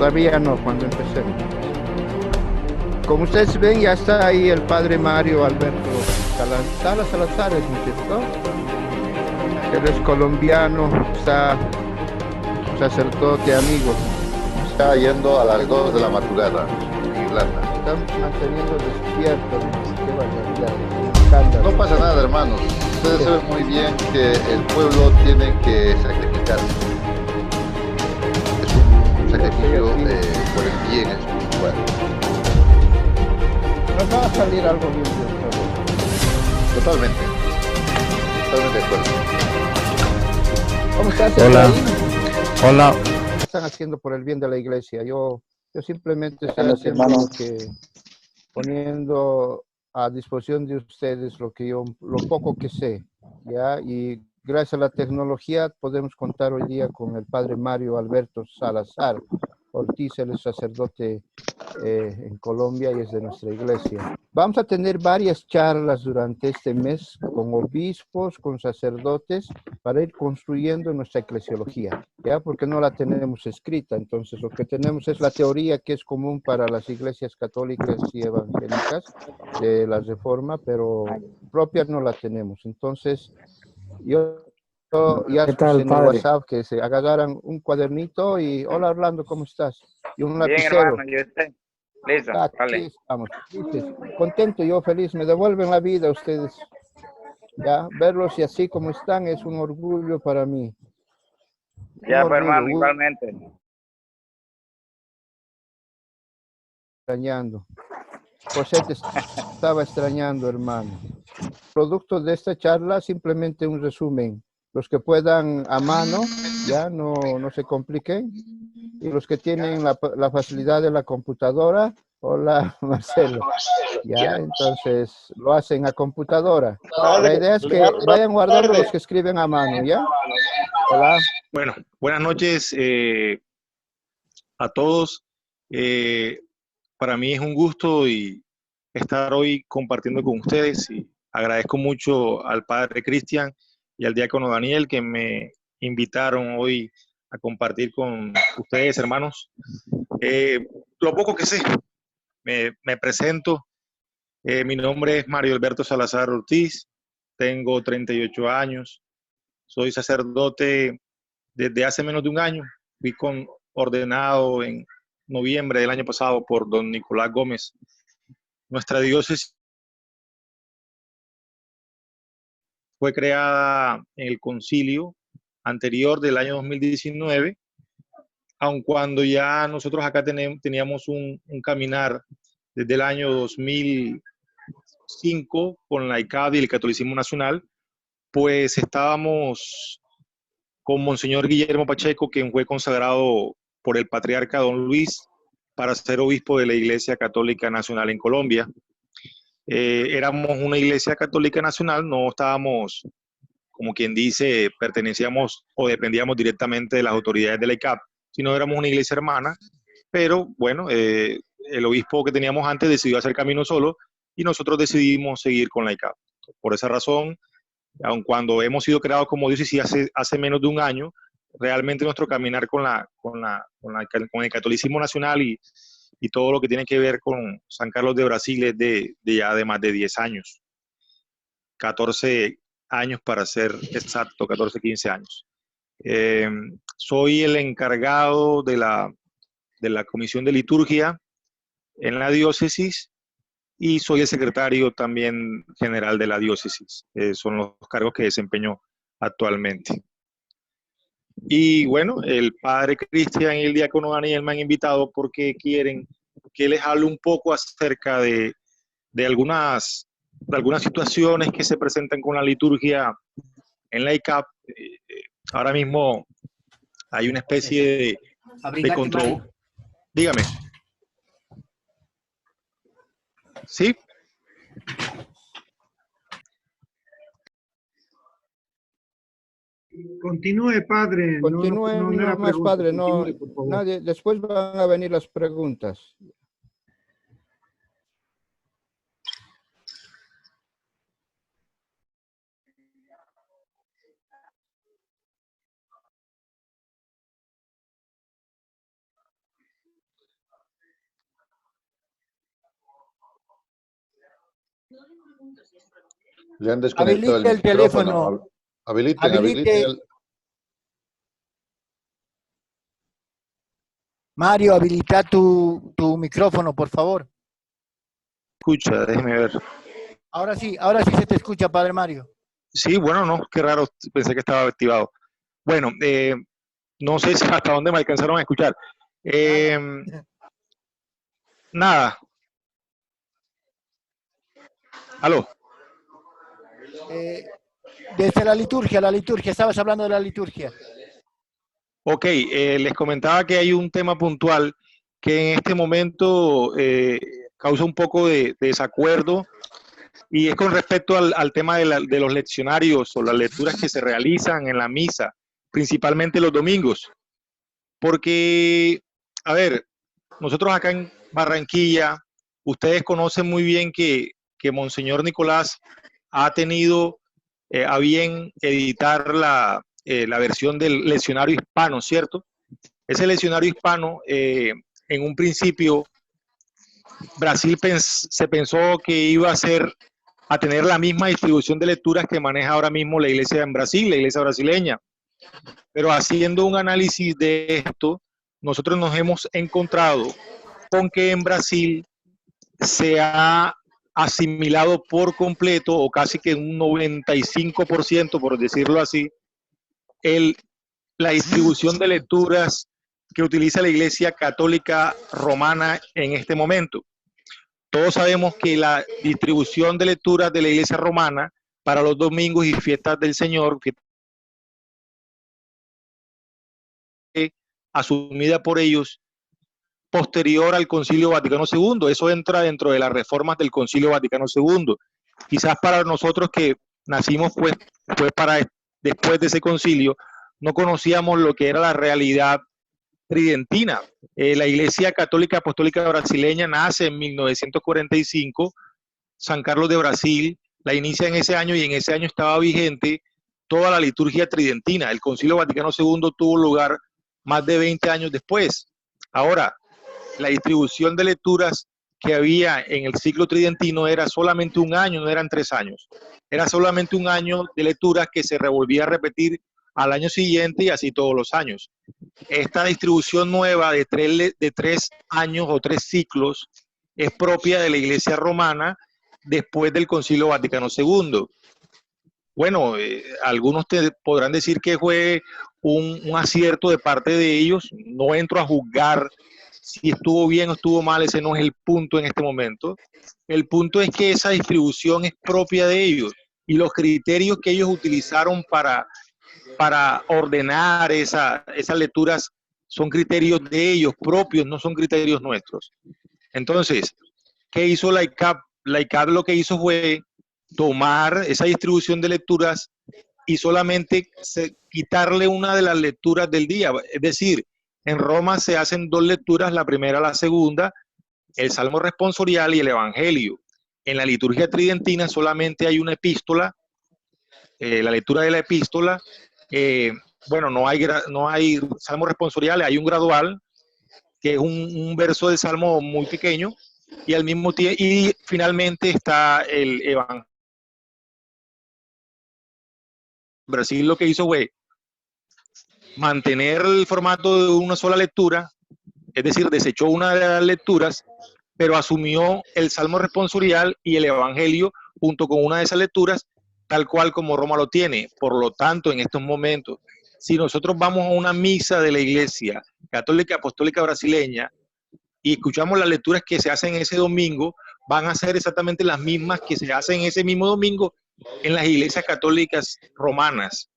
Todavía no, cuando empecemos. Como ustedes ven, ya está ahí el padre Mario Alberto Salazar, ¿es no es cierto? Él es colombiano, está sacerdote amigo. Está yendo a las 2 de la madrugada en Irlanda. Están manteniendo despierto, qué barbaridad. No pasa nada, hermanos. Ustedes saben muy bien que el pueblo tiene que sacrificarse. Es un sacrificio por el bien espiritual. Nos va a salir algo bien. Totalmente. Totalmente de acuerdo. ¿Cómo estás? Hola. Hola. ¿Qué están haciendo por el bien de la iglesia? Yo simplemente estoy haciendo lo que, poniendo a disposición de ustedes lo poco que sé, ¿ya? Y gracias a la tecnología podemos contar hoy día con el padre Mario Alberto Salazar Ortiz, él es sacerdote en Colombia y es de nuestra iglesia. Vamos a tener varias charlas durante este mes con obispos, con sacerdotes, para ir construyendo nuestra eclesiología, ¿ya? Porque no la tenemos escrita, entonces lo que tenemos es la teoría que es común para las iglesias católicas y evangélicas de la Reforma, pero propia no la tenemos. Entonces, yo ya puse en el WhatsApp que se agarraran un cuadernito y, hola Orlando, ¿cómo estás? Y un lapicero. Bien, hermano, yo estoy listo, Aquí estamos, felices, contento, yo feliz, me devuelven la vida ustedes. Ya, verlos y así como están es un orgullo para mí. Ya, pues, hermano, igualmente. Extrañando. José te estaba extrañando, hermano. Producto de esta charla, simplemente un resumen. Los que puedan a mano, ya no se compliquen. Y los que tienen la facilidad de la computadora, hola Marcelo. Ya, entonces lo hacen a computadora. La idea es que vayan guardando los que escriben a mano, ¿ya? Hola. Bueno, buenas noches a todos. Para mí es un gusto estar hoy compartiendo con ustedes y agradezco mucho al padre Cristian y al diácono Daniel que me invitaron hoy a compartir con ustedes, hermanos. Lo poco que sé, me presento. Mi nombre es Mario Alberto Salazar Ortiz, tengo 38 años, soy sacerdote desde hace menos de un año. Fui ordenado en noviembre del año pasado por don Nicolás Gómez. Nuestra diócesis fue creada en el concilio anterior del año 2019, aun cuando ya nosotros acá teníamos un caminar desde el año 2005 con la ICAD y el Catolicismo Nacional, pues estábamos con Monseñor Guillermo Pacheco, quien fue consagrado por el patriarca Don Luis para ser obispo de la Iglesia Católica Nacional en Colombia. Éramos una Iglesia Católica Nacional, no estábamos, como quien dice, pertenecíamos o dependíamos directamente de las autoridades de la ICAP, sino éramos una iglesia hermana, pero bueno, el obispo que teníamos antes decidió hacer camino solo y nosotros decidimos seguir con la ICAP. Por esa razón, aun cuando hemos sido creados como diócesis hace menos de un año, realmente nuestro caminar con el catolicismo nacional y todo lo que tiene que ver con San Carlos de Brasil es de ya de más de 10 años, 14 años para ser exacto, 14, 15 años. Soy el encargado de la Comisión de Liturgia en la diócesis y soy el secretario también general de la diócesis. Son los cargos que desempeño actualmente. Y bueno, el padre Cristian y el diácono Daniel me han invitado porque quieren que les hable un poco acerca de algunas situaciones que se presentan con la liturgia en la ICAP. Ahora mismo hay una especie de control. Dígame. ¿Sí? Continúe, padre. Continúe, no más padre, no, nadie, después van a venir las preguntas. Le han desconectado Habilite el teléfono. Habiliten. Mario, habilita tu micrófono, por favor. Escucha, déjeme ver. Ahora sí se te escucha, padre Mario. Sí, bueno, no, qué raro, pensé que estaba activado. Bueno, no sé si hasta dónde me alcanzaron a escuchar. Nada. ¿Aló? Desde la liturgia, estabas hablando de la liturgia. Ok, les comentaba que hay un tema puntual que en este momento causa un poco de desacuerdo y es con respecto al tema de los leccionarios o las lecturas que se realizan en la misa, principalmente los domingos. Porque, a ver, nosotros acá en Barranquilla, ustedes conocen muy bien que Monseñor Nicolás ha tenido a bien editar la versión del leccionario hispano, ¿cierto? Ese leccionario hispano, en un principio, Brasil se pensó que iba a tener la misma distribución de lecturas que maneja ahora mismo la iglesia en Brasil, la iglesia brasileña. Pero haciendo un análisis de esto, nosotros nos hemos encontrado con que en Brasil se ha asimilado por completo, o casi que un 95%, por decirlo así, la distribución de lecturas que utiliza la Iglesia Católica Romana en este momento. Todos sabemos que la distribución de lecturas de la Iglesia Romana para los domingos y fiestas del Señor, asumida por ellos, posterior al Concilio Vaticano II. Eso entra dentro de las reformas del Concilio Vaticano II. Quizás para nosotros que nacimos pues después de ese concilio, no conocíamos lo que era la realidad tridentina. La Iglesia Católica Apostólica Brasileña nace en 1945, San Carlos de Brasil la inicia en ese año y en ese año estaba vigente toda la liturgia tridentina. El Concilio Vaticano II tuvo lugar más de 20 años después. Ahora, la distribución de lecturas que había en el ciclo tridentino era solamente un año, no eran 3 años. Era solamente un año de lecturas que se revolvía a repetir al año siguiente y así todos los años. Esta distribución nueva de 3 años o 3 ciclos es propia de la Iglesia Romana después del Concilio Vaticano II. Bueno, algunos te podrán decir que fue un acierto de parte de ellos. No entro a juzgar si estuvo bien o estuvo mal, ese no es el punto en este momento. El punto es que esa distribución es propia de ellos y los criterios que ellos utilizaron para ordenar esas lecturas son criterios de ellos propios, no son criterios nuestros. Entonces, ¿qué hizo la ICAP? La ICAP lo que hizo fue tomar esa distribución de lecturas y solamente quitarle una de las lecturas del día. Es decir, en Roma se hacen 2 lecturas, la primera, la segunda, el Salmo responsorial y el Evangelio. En la liturgia tridentina solamente hay una epístola, la lectura de la epístola. Bueno, no hay Salmo responsorial, hay un gradual, que es un verso del Salmo muy pequeño, y al mismo tiempo, y finalmente está el Evangelio. Brasil lo que hizo fue mantener el formato de una sola lectura, es decir, desechó una de las lecturas, pero asumió el Salmo responsorial y el Evangelio junto con una de esas lecturas, tal cual como Roma lo tiene. Por lo tanto, en estos momentos, si nosotros vamos a una misa de la Iglesia Católica Apostólica Brasileña y escuchamos las lecturas que se hacen ese domingo, van a ser exactamente las mismas que se hacen ese mismo domingo en las iglesias católicas romanas.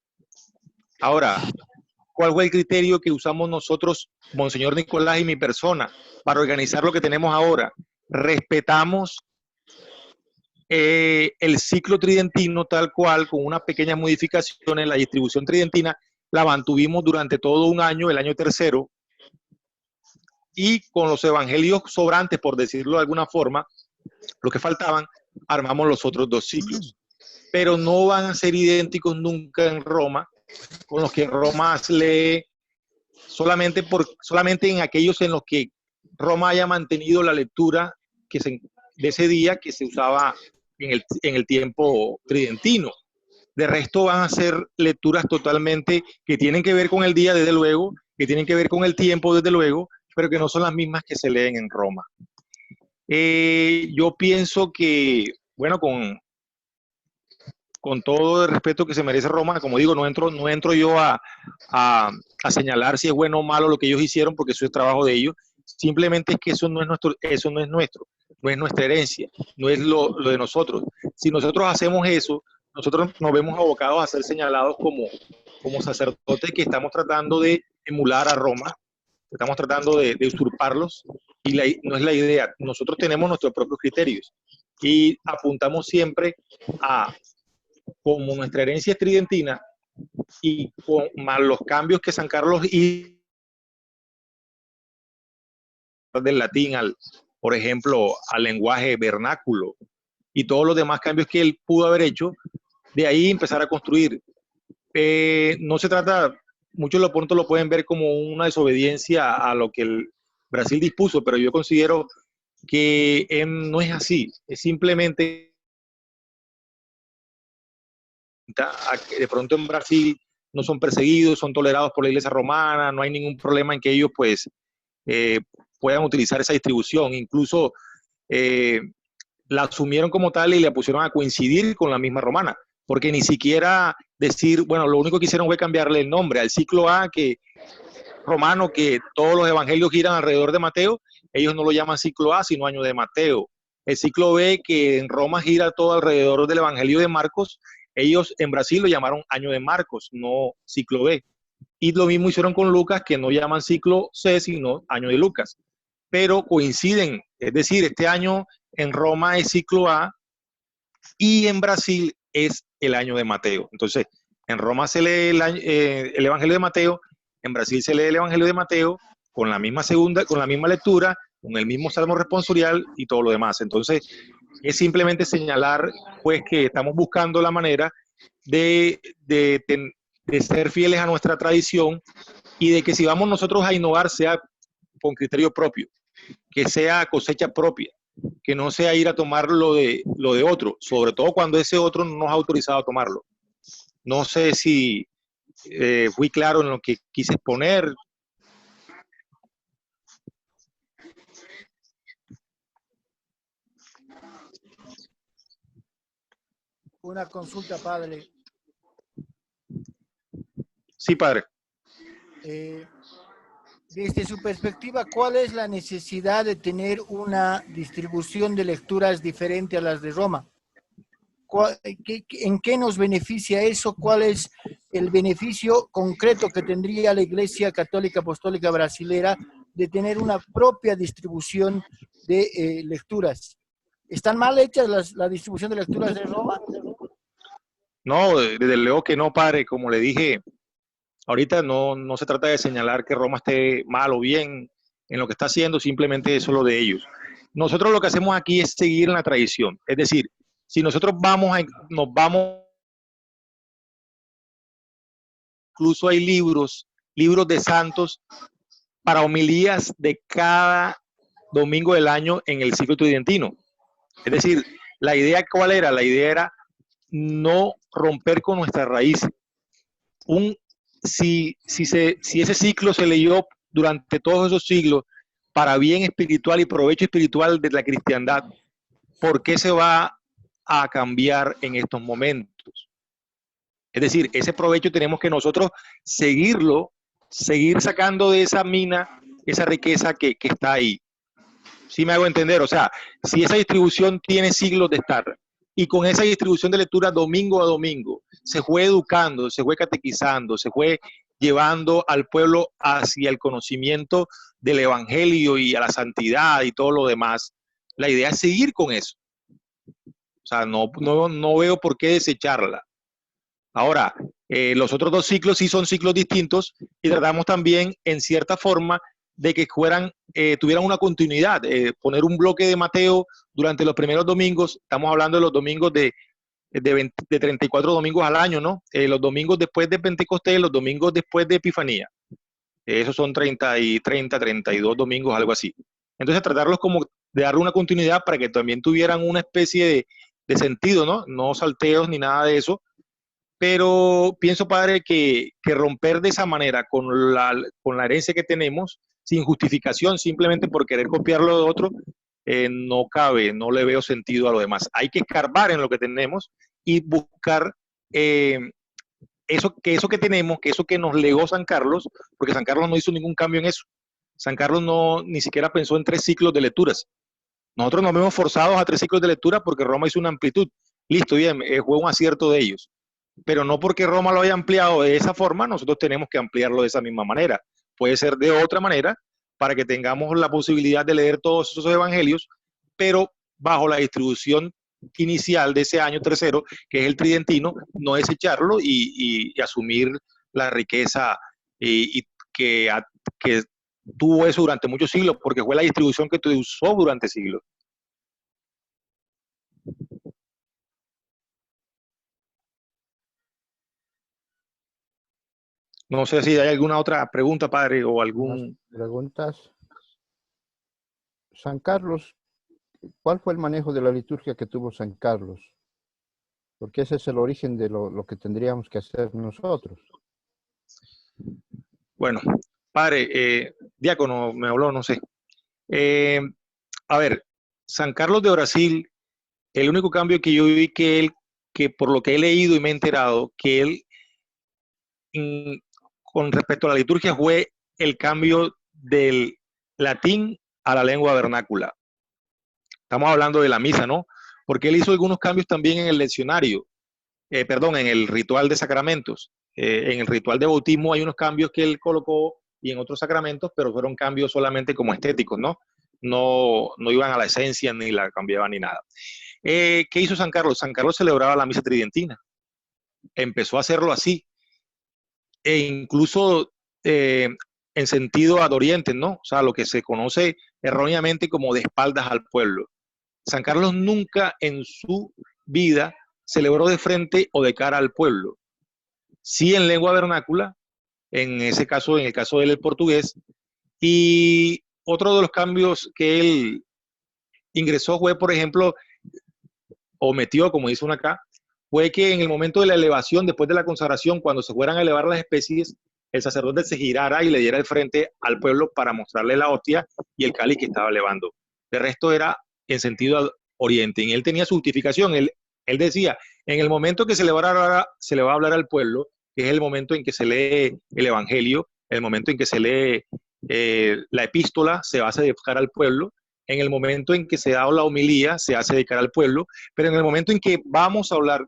Ahora, ¿cuál fue el criterio que usamos nosotros, Monseñor Nicolás y mi persona, para organizar lo que tenemos ahora? Respetamos el ciclo tridentino tal cual, con unas pequeñas modificaciones. La distribución tridentina la mantuvimos durante todo un año, el año tercero, y con los evangelios sobrantes, por decirlo de alguna forma, los que faltaban, armamos los otros 2 ciclos. Pero no van a ser idénticos nunca en Roma, con los que Roma lee solamente en aquellos en los que Roma haya mantenido la lectura de ese día que se usaba en el tiempo tridentino. De resto van a ser lecturas totalmente que tienen que ver con el día, desde luego, que tienen que ver con el tiempo, desde luego, pero que no son las mismas que se leen en Roma. Yo pienso que, bueno, con todo el respeto que se merece Roma, como digo, no entro yo a señalar si es bueno o malo lo que ellos hicieron, porque eso es trabajo de ellos. Simplemente es que eso no es nuestra herencia, no es lo de nosotros. Si nosotros hacemos eso, nosotros nos vemos abocados a ser señalados como sacerdotes que estamos tratando de emular a Roma, estamos tratando de usurparlos, y no es la idea. Nosotros tenemos nuestros propios criterios y apuntamos siempre a, como nuestra herencia es tridentina, y más los cambios que San Carlos hizo del latín por ejemplo, al lenguaje vernáculo y todos los demás cambios que él pudo haber hecho, de ahí empezar a construir. No se trata, muchos lo pronto lo pueden ver como una desobediencia a lo que el Brasil dispuso, pero yo considero que no es así, es simplemente de pronto en Brasil no son perseguidos, son tolerados por la Iglesia Romana, no hay ningún problema en que ellos pues puedan utilizar esa distribución, incluso la asumieron como tal y la pusieron a coincidir con la misma romana, porque ni siquiera decir, bueno, lo único que hicieron fue cambiarle el nombre al ciclo A, que romano, que todos los evangelios giran alrededor de Mateo, ellos no lo llaman ciclo A, sino año de Mateo. El ciclo B, que en Roma gira todo alrededor del evangelio de Marcos, ellos en Brasil lo llamaron año de Marcos, no ciclo B. Y lo mismo hicieron con Lucas, que no llaman ciclo C, sino año de Lucas. Pero coinciden, es decir, este año en Roma es ciclo A y en Brasil es el año de Mateo. Entonces, en Roma se lee el Evangelio de Mateo, en Brasil se lee el Evangelio de Mateo con la misma lectura, con el mismo salmo responsorial y todo lo demás. Entonces, es simplemente señalar pues que estamos buscando la manera de ser fieles a nuestra tradición y de que si vamos nosotros a innovar sea con criterio propio, que sea cosecha propia, que no sea ir a tomar lo de otro, sobre todo cuando ese otro no nos ha autorizado a tomarlo. No sé si fui claro en lo que quise exponer. Una consulta, padre. Sí, padre. Desde su perspectiva, ¿cuál es la necesidad de tener una distribución de lecturas diferente a las de Roma? ¿En qué nos beneficia eso? ¿Cuál es el beneficio concreto que tendría la Iglesia Católica Apostólica Brasilera de tener una propia distribución de lecturas? ¿Están mal hechas la distribución de lecturas de Roma? No, desde luego que no, padre. Como le dije, ahorita no se trata de señalar que Roma esté mal o bien en lo que está haciendo, simplemente eso es lo de ellos. Nosotros lo que hacemos aquí es seguir en la tradición. Es decir, si nosotros nos vamos, incluso hay libros de santos para homilías de cada domingo del año en el ciclo tridentino. Es decir, la idea, ¿cuál era? La idea era no romper con nuestras raíces. Si ese ciclo se leyó durante todos esos siglos para bien espiritual y provecho espiritual de la cristiandad, ¿por qué se va a cambiar en estos momentos? Es decir, ese provecho tenemos que nosotros seguir sacando de esa mina, esa riqueza que está ahí. ¿Sí me hago entender? O sea, si esa distribución tiene siglos de estar, y con esa distribución de lectura domingo a domingo, se fue educando, se fue catequizando, se fue llevando al pueblo hacia el conocimiento del evangelio y a la santidad y todo lo demás, la idea es seguir con eso. O sea, no veo por qué desecharla. Ahora, los otros dos ciclos sí son ciclos distintos y tratamos también, en cierta forma, de que tuvieran una continuidad. Poner un bloque de Mateo durante los primeros domingos, estamos hablando de los domingos de 34 domingos al año, ¿no? Los domingos después de Pentecostés, los domingos después de Epifanía. Esos son 32 domingos, algo así. Entonces, tratarlos como de darle una continuidad para que también tuvieran una especie sentido, ¿no? No salteos ni nada de eso, pero pienso, padre, que romper de esa manera con la herencia que tenemos, sin justificación, simplemente por querer copiarlo de otro, no cabe, no le veo sentido a lo demás. Hay que escarbar en lo que tenemos y buscar eso que tenemos, que eso que nos legó San Carlos, porque San Carlos no hizo ningún cambio en eso. San Carlos ni siquiera pensó en 3 ciclos de lecturas. Nosotros nos vemos forzados a 3 ciclos de lectura porque Roma hizo una amplitud. Listo, bien, fue un acierto de ellos. Pero no porque Roma lo haya ampliado de esa forma, nosotros tenemos que ampliarlo de esa misma manera. Puede ser de otra manera para que tengamos la posibilidad de leer todos esos evangelios, pero bajo la distribución inicial de ese año tercero, que es el tridentino, no desecharlo y asumir la riqueza y que tuvo eso durante muchos siglos, porque fue la distribución que usó durante siglos. No sé si hay alguna otra pregunta, padre, o algún... Preguntas. San Carlos, ¿cuál fue el manejo de la liturgia que tuvo San Carlos? Porque ese es el origen de lo que tendríamos que hacer nosotros. Bueno, padre, diácono me habló, no sé. A ver, San Carlos de Brasil, el único cambio que yo vi que por lo que he leído y me he enterado, que él, con respecto a la liturgia, fue el cambio del latín a la lengua vernácula. Estamos hablando de la misa, ¿no? Porque él hizo algunos cambios también en el leccionario, en el ritual de sacramentos. En el ritual de bautismo hay unos cambios que él colocó y en otros sacramentos, pero fueron cambios solamente como estéticos, ¿no? No iban a la esencia ni la cambiaban ni nada. ¿Qué hizo San Carlos? San Carlos celebraba la misa tridentina. Empezó a hacerlo así. E incluso en sentido ad oriente, ¿no? O sea, lo que se conoce erróneamente como de espaldas al pueblo. San Carlos nunca en su vida celebró de frente o de cara al pueblo. Sí en lengua vernácula, en el caso de él el portugués, y otro de los cambios que él ingresó fue, por ejemplo, o metió, como dice uno acá, fue que en el momento de la elevación, después de la consagración, cuando se fueran a elevar las especies, el sacerdote se girara y le diera el frente al pueblo para mostrarle la hostia y el cáliz que estaba elevando. De resto era en sentido oriente. Y él tenía su justificación. Él decía, en el momento que se le va a hablar al pueblo, que es el momento en que se lee el evangelio, el momento en que se lee la epístola, se va a dedicar al pueblo. En el momento en que se da la homilía, se hace dedicar al pueblo. Pero en el momento en que vamos a hablar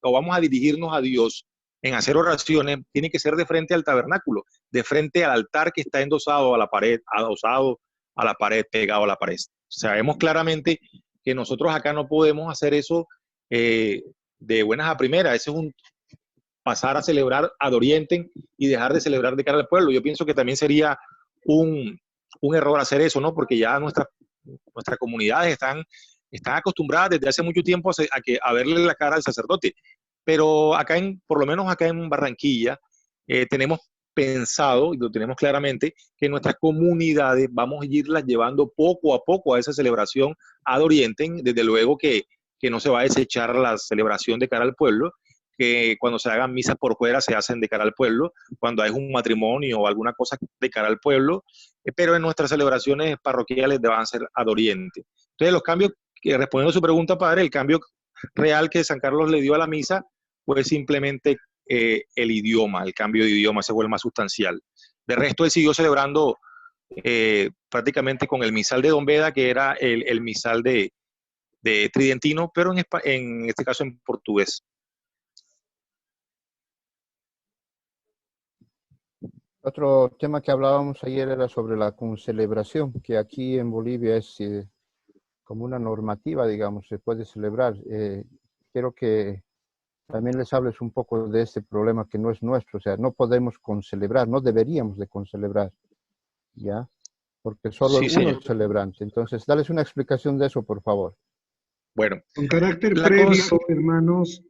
o vamos a dirigirnos a Dios en hacer oraciones, tiene que ser de frente al tabernáculo, de frente al altar que está endosado a la pared, adosado a la pared, pegado a la pared. Sabemos claramente que nosotros acá no podemos hacer eso de buenas a primeras. Ese es pasar a celebrar ad orientem y dejar de celebrar de cara al pueblo. Yo pienso que también sería un error hacer eso, ¿no? Porque ya nuestras comunidades están acostumbradas desde hace mucho tiempo a verle la cara al sacerdote. Pero por lo menos acá en Barranquilla, tenemos pensado, y lo tenemos claramente, que nuestras comunidades vamos a irlas llevando poco a poco a esa celebración ad orientem. Desde luego que no se va a desechar la celebración de cara al pueblo, que cuando se hagan misas por fuera se hacen de cara al pueblo, cuando hay un matrimonio o alguna cosa de cara al pueblo, pero en nuestras celebraciones parroquiales van a ser ad orientem. Entonces los cambios, respondiendo a su pregunta, padre, el cambio real que San Carlos le dio a la misa fue simplemente el idioma, el cambio de idioma, ese fue el más sustancial. De resto, él siguió celebrando prácticamente con el misal de Don Beda, que era el misal de tridentino, pero en este caso en portugués. Otro tema que hablábamos ayer era sobre la concelebración, que aquí en Bolivia es como una normativa, digamos, se puede celebrar. Quiero que también les hables un poco de este problema que no es nuestro, o sea, no podemos concelebrar, no deberíamos de concelebrar, ¿ya? Porque solo Sí, uno señor. es celebrante. Entonces, dales una explicación de eso, por favor. Bueno. Con carácter previo, hermanos,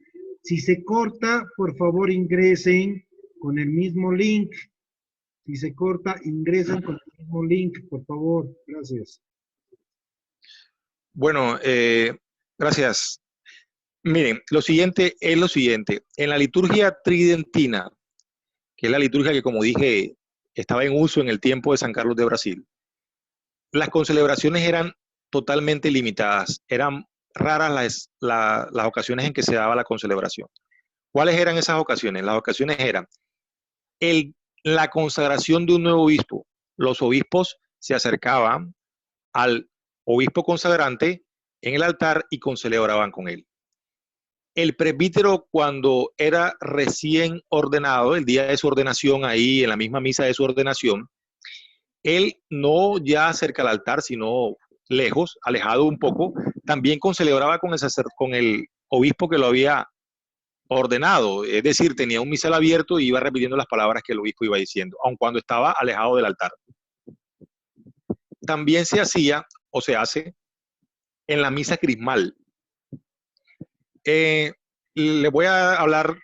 si se corta, por favor ingresen con el mismo link. Si se corta, ingresan con el mismo link, por favor. Gracias. Bueno, gracias. Miren, lo siguiente es lo siguiente. En la liturgia tridentina, que es la liturgia que, como dije, estaba en uso en el tiempo de San Carlos de Brasil, las concelebraciones eran totalmente limitadas. Eran raras las ocasiones en que se daba la concelebración. ¿Cuáles eran esas ocasiones? Las ocasiones eran la consagración de un nuevo obispo. Los obispos se acercaban al obispo consagrante en el altar y concelebraban con él. El presbítero, cuando era recién ordenado, el día de su ordenación, ahí en la misma misa de su ordenación, él no ya cerca al altar, sino lejos, alejado un poco, también concelebraba con el obispo que lo había ordenado, es decir, tenía un misal abierto y iba repitiendo las palabras que el obispo iba diciendo, aun cuando estaba alejado del altar. También se hacía, o se hace, en la misa crismal. Le voy a hablar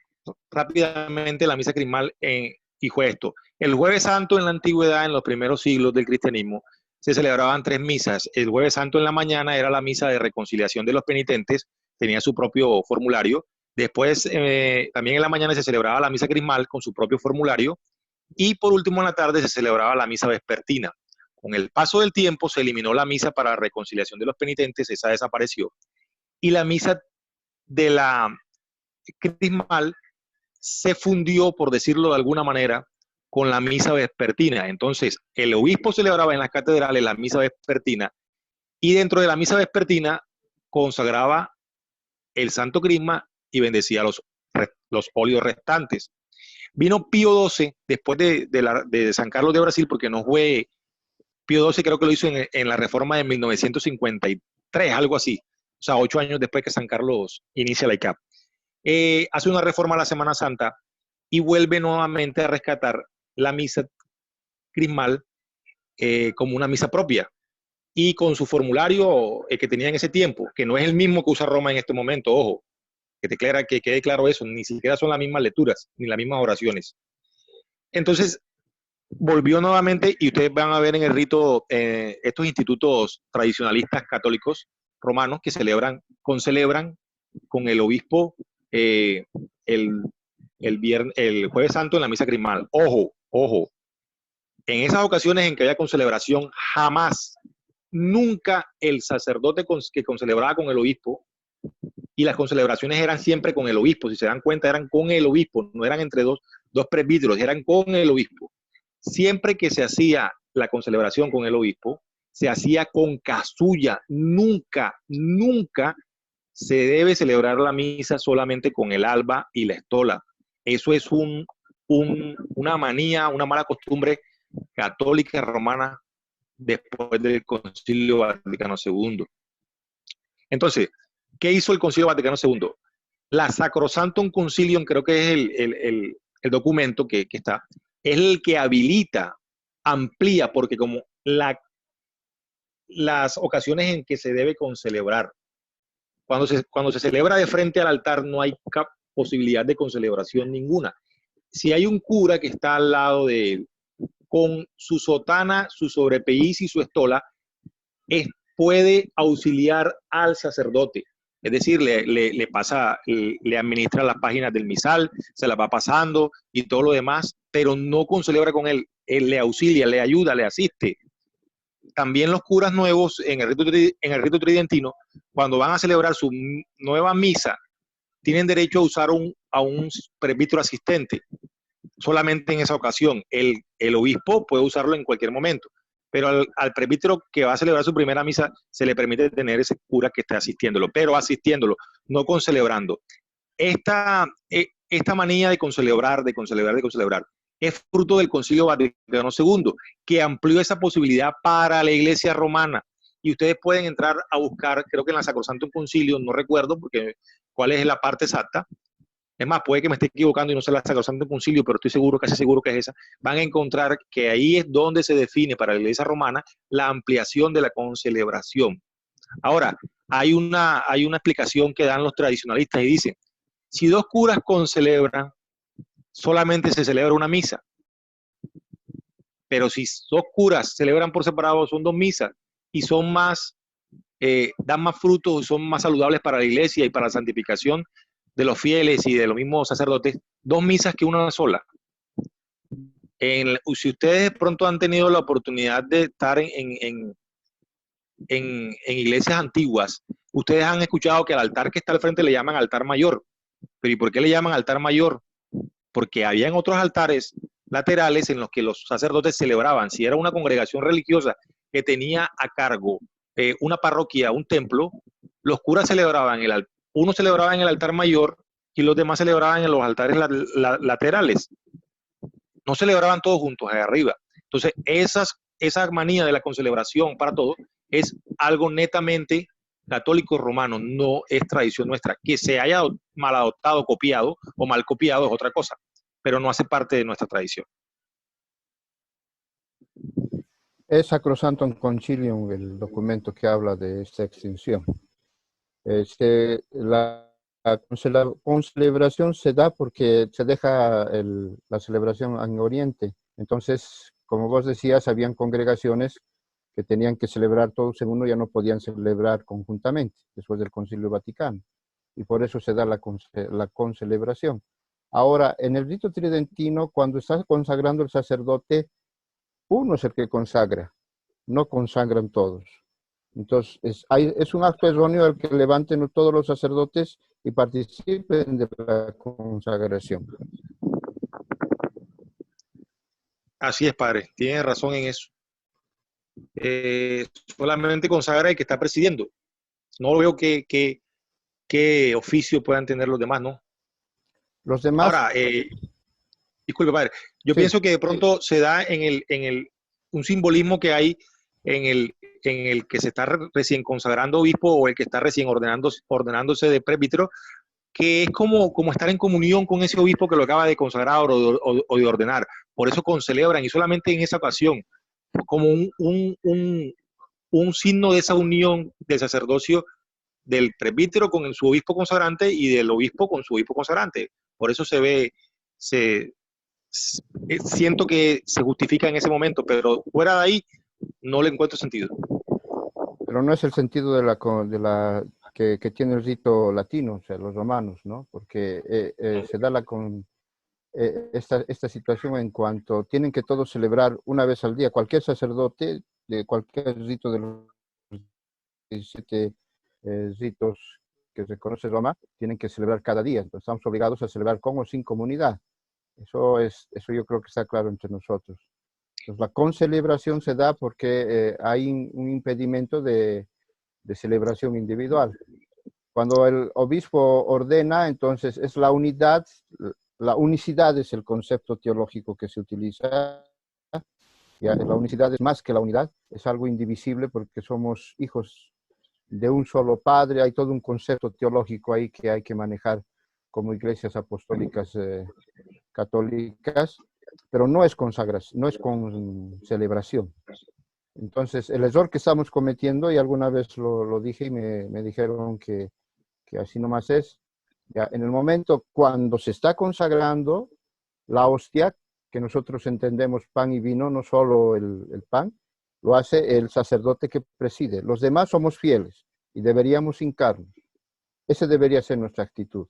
rápidamente de la misa crismal y fue esto. El Jueves Santo en la antigüedad, en los primeros siglos del cristianismo, se celebraban 3 misas. El Jueves Santo en la mañana era la misa de reconciliación de los penitentes, tenía su propio formulario. Después, también en la mañana se celebraba la misa crismal con su propio formulario. Y por último, en la tarde se celebraba la misa vespertina. Con el paso del tiempo se eliminó la misa para la reconciliación de los penitentes, esa desapareció. Y la misa de la crismal se fundió, por decirlo de alguna manera, con la misa vespertina. Entonces, el obispo celebraba en las catedrales la misa vespertina y dentro de la misa vespertina consagraba el Santo Crisma y bendecía los óleos restantes. Vino Pío XII después de San Carlos de Brasil, porque no fue Pío XII, creo que lo hizo en la reforma de 1953, algo así. O sea, 8 años después que San Carlos inicia la ICAP. Hace una reforma a la Semana Santa y vuelve nuevamente a rescatar la misa crismal como una misa propia y con su formulario que tenía en ese tiempo, que no es el mismo que usa Roma en este momento, ojo, que quede claro eso, ni siquiera son las mismas lecturas, ni las mismas oraciones. Entonces, volvió nuevamente y ustedes van a ver en el rito estos institutos tradicionalistas católicos romanos que concelebran con el obispo el Jueves Santo en la misa crismal. Ojo, ojo, en esas ocasiones en que había concelebración, jamás, nunca el sacerdote que concelebraba con el obispo, y las concelebraciones eran siempre con el obispo, si se dan cuenta eran con el obispo, no eran entre dos presbíteros, eran con el obispo. Siempre que se hacía la concelebración con el obispo, se hacía con casulla, nunca se debe celebrar la misa solamente con el alba y la estola. Eso es una manía, una mala costumbre católica romana después del Concilio Vaticano II. Entonces, ¿qué hizo el Concilio Vaticano II? La Sacrosanctum Concilium, creo que es el documento que está, es el que habilita, amplía, porque como las ocasiones en que se debe concelebrar, cuando se celebra de frente al altar no hay posibilidad de concelebración ninguna. Si hay un cura que está al lado de él, con su sotana, su sobrepelliz y su estola, puede auxiliar al sacerdote. Es decir, le administra las páginas del misal, se las va pasando y todo lo demás, pero no concelebra con él. Él le auxilia, le ayuda, le asiste. También los curas nuevos en el rito tridentino, cuando van a celebrar su nueva misa, tienen derecho a usar a un presbítero asistente. Solamente en esa ocasión. El obispo puede usarlo en cualquier momento, pero al presbítero que va a celebrar su primera misa se le permite tener ese cura que esté asistiéndolo, pero asistiéndolo, no concelebrando. Esta manía de concelebrar, es fruto del Concilio Vaticano II, que amplió esa posibilidad para la Iglesia romana. Y ustedes pueden entrar a buscar, creo que en la Sacrosanctum Concilium, no recuerdo porque cuál es la parte exacta. Es más, puede que me esté equivocando y no sea la Sacrosanctum Concilium, pero estoy seguro, casi seguro que es esa. Van a encontrar que ahí es donde se define para la Iglesia romana la ampliación de la concelebración. Ahora, hay una explicación que dan los tradicionalistas y dicen, si 2 curas concelebran, solamente se celebra una misa. Pero si 2 curas celebran por separado, son 2 misas y son más dan más frutos, son más saludables para la iglesia y para la santificación de los fieles y de los mismos sacerdotes, 2 misas que una sola. Si ustedes de pronto han tenido la oportunidad de estar en iglesias antiguas, ustedes han escuchado que al altar que está al frente le llaman altar mayor. ¿Pero y por qué le llaman altar mayor? Porque habían otros altares laterales en los que los sacerdotes celebraban. Si era una congregación religiosa que tenía a cargo una parroquia, un templo, los curas celebraban uno celebraba en el altar mayor y los demás celebraban en los altares laterales. No celebraban todos juntos allá arriba. Entonces, esa manía de la concelebración para todos es algo netamente católico romano, no es tradición nuestra. Que se haya mal adoptado, copiado o mal copiado es otra cosa, pero no hace parte de nuestra tradición. Es Sacrosanctum Concilium el documento que habla de esta extinción. La concelebración se da porque se deja la celebración en Oriente. Entonces, como vos decías, habían congregaciones que tenían que celebrar todos en uno, ya no podían celebrar conjuntamente después del Concilio Vaticano. Y por eso se da la concelebración. Ahora, en el rito tridentino, cuando está consagrando el sacerdote, uno es el que consagra, no consagran todos. Entonces, es un acto erróneo el que levanten todos los sacerdotes y participen de la consagración. Así es, padre, tiene razón en eso. Solamente consagra el que está presidiendo. No veo qué oficio puedan tener los demás, ¿no? Los demás... Ahora, disculpe, padre, yo pienso que de pronto se da un simbolismo que hay en el que se está recién consagrando obispo o el que está recién ordenándose de presbítero, que es como estar en comunión con ese obispo que lo acaba de consagrar o de ordenar. Por eso concelebran, y solamente en esa ocasión, como un signo de esa unión del sacerdocio del presbítero con su obispo consagrante y del obispo con su obispo consagrante. Por eso siento que se justifica en ese momento, pero fuera de ahí no le encuentro sentido. Pero no es el sentido que tiene el rito latino, o sea, los romanos, ¿no? Porque se da esta situación en cuanto tienen que todos celebrar una vez al día. Cualquier sacerdote de cualquier rito de los 17 ritos que reconoce Roma, tienen que celebrar cada día. Entonces estamos obligados a celebrar con o sin comunidad. Eso yo creo que está claro entre nosotros. Entonces la concelebración se da porque hay un impedimento de celebración individual. Cuando el obispo ordena, entonces es la unidad, la unicidad es el concepto teológico que se utiliza. Ya, la unicidad es más que la unidad, es algo indivisible porque somos hijos de un solo Padre. Hay todo un concepto teológico ahí que hay que manejar como iglesias apostólicas católicas, pero no es consagración, no es con celebración. Entonces, el error que estamos cometiendo, y alguna vez lo dije y me dijeron que así nomás es, ya, en el momento cuando se está consagrando la hostia, que nosotros entendemos pan y vino, no solo el pan, lo hace el sacerdote que preside. Los demás somos fieles y deberíamos hincarnos. Esa debería ser nuestra actitud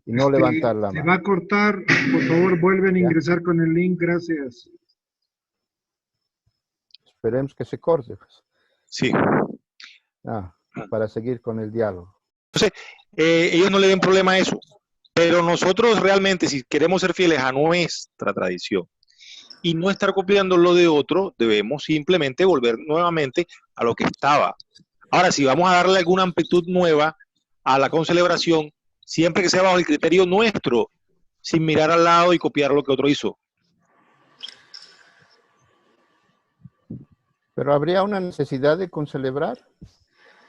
y no levantar la mano. Se va a cortar, por favor, vuelven a ingresar con el link, gracias. Esperemos que se corte. Pues. Sí. Para seguir con el diálogo. Entonces, ellos no le ven problema a eso, pero nosotros realmente, si queremos ser fieles a nuestra tradición y no estar copiando lo de otro, debemos simplemente volver nuevamente a lo que estaba. Ahora, si vamos a darle alguna amplitud nueva a la concelebración, siempre que sea bajo el criterio nuestro, sin mirar al lado y copiar lo que otro hizo. ¿Pero habría una necesidad de concelebrar?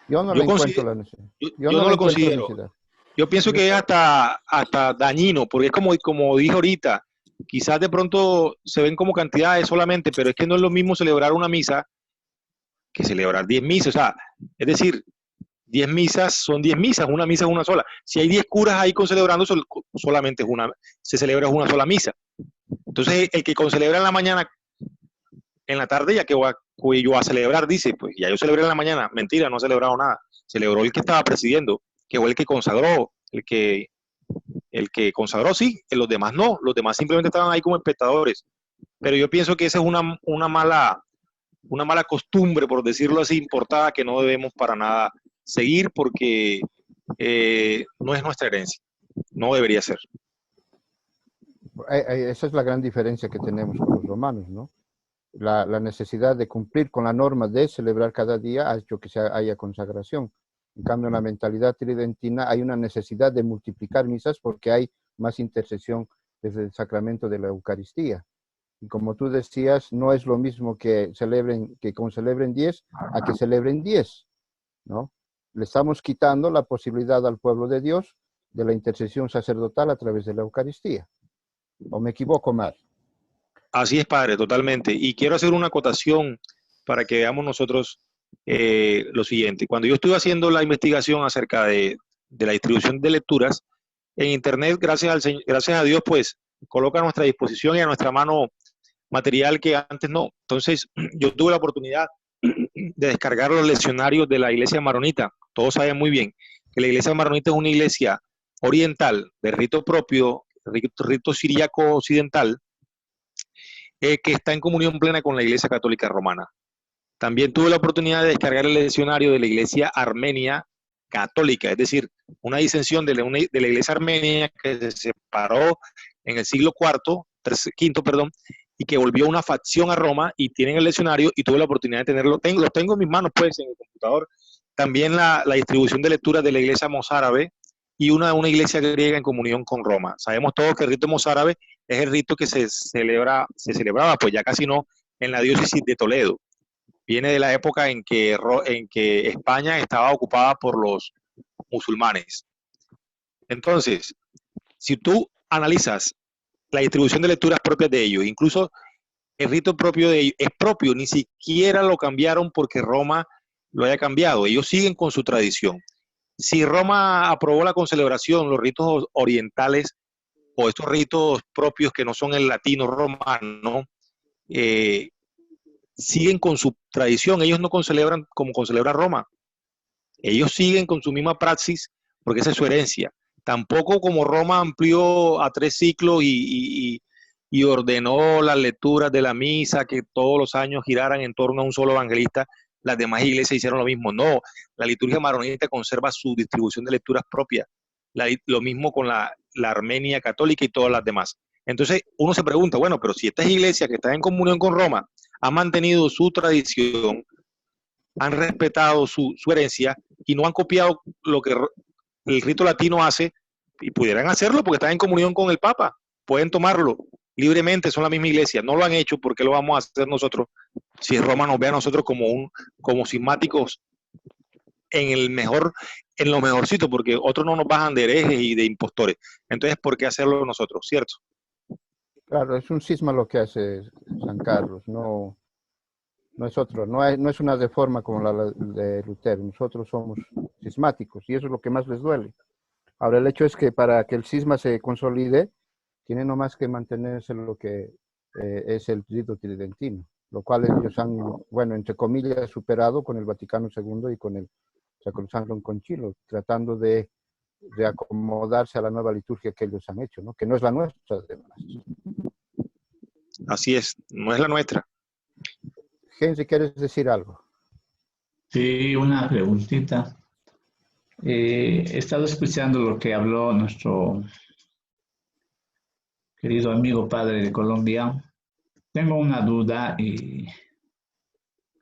Yo no encuentro la necesidad. Yo no lo considero. Yo pienso que es hasta dañino, porque es como dije ahorita, quizás de pronto se ven como cantidades solamente, pero es que no es lo mismo celebrar una misa que celebrar 10 misas. O sea, es decir, 10 misas son 10 misas, una misa es una sola. Si hay 10 curas ahí concelebrando, solamente se celebra una sola misa. Entonces, el que concelebra en la mañana, en la tarde ya quedó cuello a celebrar, dice, pues ya yo celebré en la mañana. Mentira, no he celebrado nada. Celebró el que estaba presidiendo, que fue el que consagró, el que consagró, sí, los demás no, los demás simplemente estaban ahí como espectadores. Pero yo pienso que esa es una mala costumbre, por decirlo así, importada, que no debemos para nada seguir, porque no es nuestra herencia, no debería ser. Esa es la gran diferencia que tenemos con los romanos, ¿no? La necesidad de cumplir con la norma de celebrar cada día ha hecho que haya consagración. En cambio, en la mentalidad tridentina hay una necesidad de multiplicar misas porque hay más intercesión desde el sacramento de la Eucaristía. Y como tú decías, no es lo mismo que celebren 10 a que celebren 10, ¿no? Le estamos quitando la posibilidad al pueblo de Dios de la intercesión sacerdotal a través de la Eucaristía. ¿O me equivoco mal? Así es, padre, totalmente. Y quiero hacer una acotación para que veamos nosotros lo siguiente. Cuando yo estuve haciendo la investigación acerca de la distribución de lecturas, en Internet, gracias a Dios, pues, coloca a nuestra disposición y a nuestra mano material que antes no. Entonces, yo tuve la oportunidad de descargar los leccionarios de la iglesia maronita. Todos saben muy bien que la iglesia maronita es una iglesia oriental, de rito propio, rito siríaco occidental, que está en comunión plena con la iglesia católica romana. También tuve la oportunidad de descargar el leccionario de la iglesia armenia católica, es decir, una disensión de la iglesia armenia que se separó en el siglo V, y que volvió una facción a Roma, y tienen el leccionario, y tuve la oportunidad de tenerlo, lo tengo en mis manos, pues, en el computador. También la distribución de lecturas de la iglesia mozárabe y una iglesia griega en comunión con Roma. Sabemos todos que el rito mozárabe es el rito que se celebraba, pues ya casi no, en la diócesis de Toledo. Viene de la época en que España estaba ocupada por los musulmanes. Entonces, si tú analizas la distribución de lecturas propias de ellos, incluso el rito propio de ellos, es propio, ni siquiera lo cambiaron porque Roma lo haya cambiado. Ellos siguen con su tradición. Si Roma aprobó la concelebración, los ritos orientales o estos ritos propios que no son el latino romano, siguen con su tradición. Ellos no concelebran como concelebra Roma. Ellos siguen con su misma praxis porque esa es su herencia. Tampoco como Roma amplió a 3 ciclos y ordenó las lecturas de la misa que todos los años giraran en torno a un solo evangelista, las demás iglesias hicieron lo mismo. No, la liturgia maronita conserva su distribución de lecturas propias. Lo mismo con la Armenia católica y todas las demás. Entonces uno se pregunta, bueno, pero si estas iglesias que están en comunión con Roma han mantenido su tradición, han respetado su herencia y no han copiado lo que el rito latino hace, y pudieran hacerlo porque están en comunión con el Papa, pueden tomarlo libremente, son la misma iglesia, no lo han hecho, ¿por qué lo vamos a hacer nosotros? Si Roma nos ve a nosotros como cismáticos en lo mejorcito, porque otros no nos bajan de herejes y de impostores. Entonces, ¿por qué hacerlo nosotros, cierto? Claro, es un cisma lo que hace San Carlos, no es otro, no es una reforma como la de Lutero. Nosotros somos cismáticos y eso es lo que más les duele. Ahora, el hecho es que para que el cisma se consolide, tiene nomás que mantenerse lo que es el rito tridentino, lo cual ellos han, bueno, entre comillas, superado con el Vaticano II y con el Sacrosanctum Concilio, tratando de acomodarse a la nueva liturgia que ellos han hecho, ¿no? Que no es la nuestra, además. Así es, no es la nuestra. Henry, ¿quieres decir algo? Sí, una preguntita. He estado escuchando lo que habló nuestro querido amigo padre de Colombia. Tengo una duda y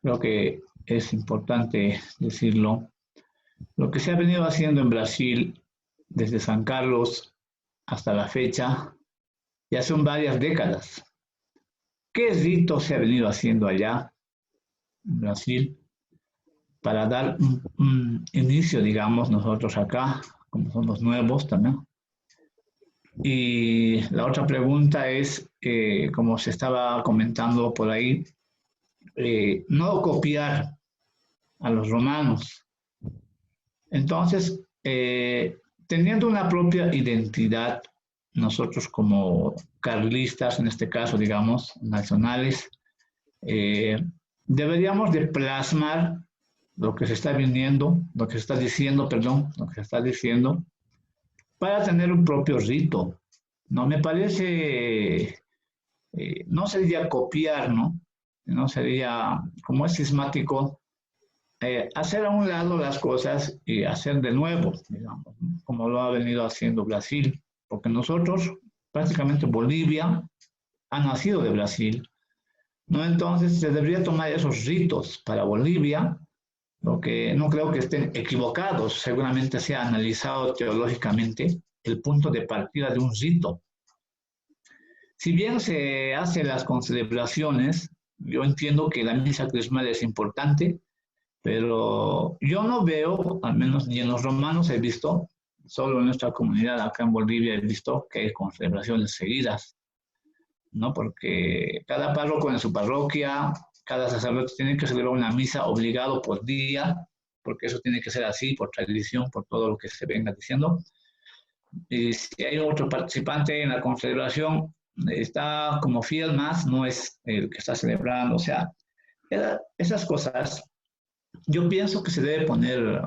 creo que es importante decirlo. Lo que se ha venido haciendo en Brasil desde San Carlos hasta la fecha ya son varias décadas. ¿Qué rito se ha venido haciendo allá en Brasil para dar un inicio, digamos, nosotros acá, como somos nuevos también? Y la otra pregunta es, como se estaba comentando por ahí, no copiar a los romanos. Entonces, teniendo una propia identidad, nosotros como carlistas, en este caso, digamos, nacionales, deberíamos de plasmar lo que se está viniendo, lo que se está diciendo, perdón, lo que se está diciendo, para tener un propio rito. No me parece, no sería copiar, ¿no? No sería, como es sismático, hacer a un lado las cosas y hacer de nuevo, digamos, ¿no? Como lo ha venido haciendo Brasil, porque nosotros, prácticamente Bolivia, ha nacido de Brasil, ¿no? Entonces se debería tomar esos ritos para Bolivia, lo que no creo que estén equivocados, seguramente se ha analizado teológicamente el punto de partida de un rito. Si bien se hacen las concelebraciones, yo entiendo que la misa crismal es importante, pero yo no veo, al menos ni en los romanos he visto, solo en nuestra comunidad acá en Bolivia he visto que hay concelebraciones seguidas, ¿no? Porque cada párroco en su parroquia, cada sacerdote tiene que celebrar una misa obligado por día, porque eso tiene que ser así, por tradición, por todo lo que se venga diciendo. Y si hay otro participante en la concelebración, está como fiel más, no es el que está celebrando. O sea, esas cosas, yo pienso que se debe poner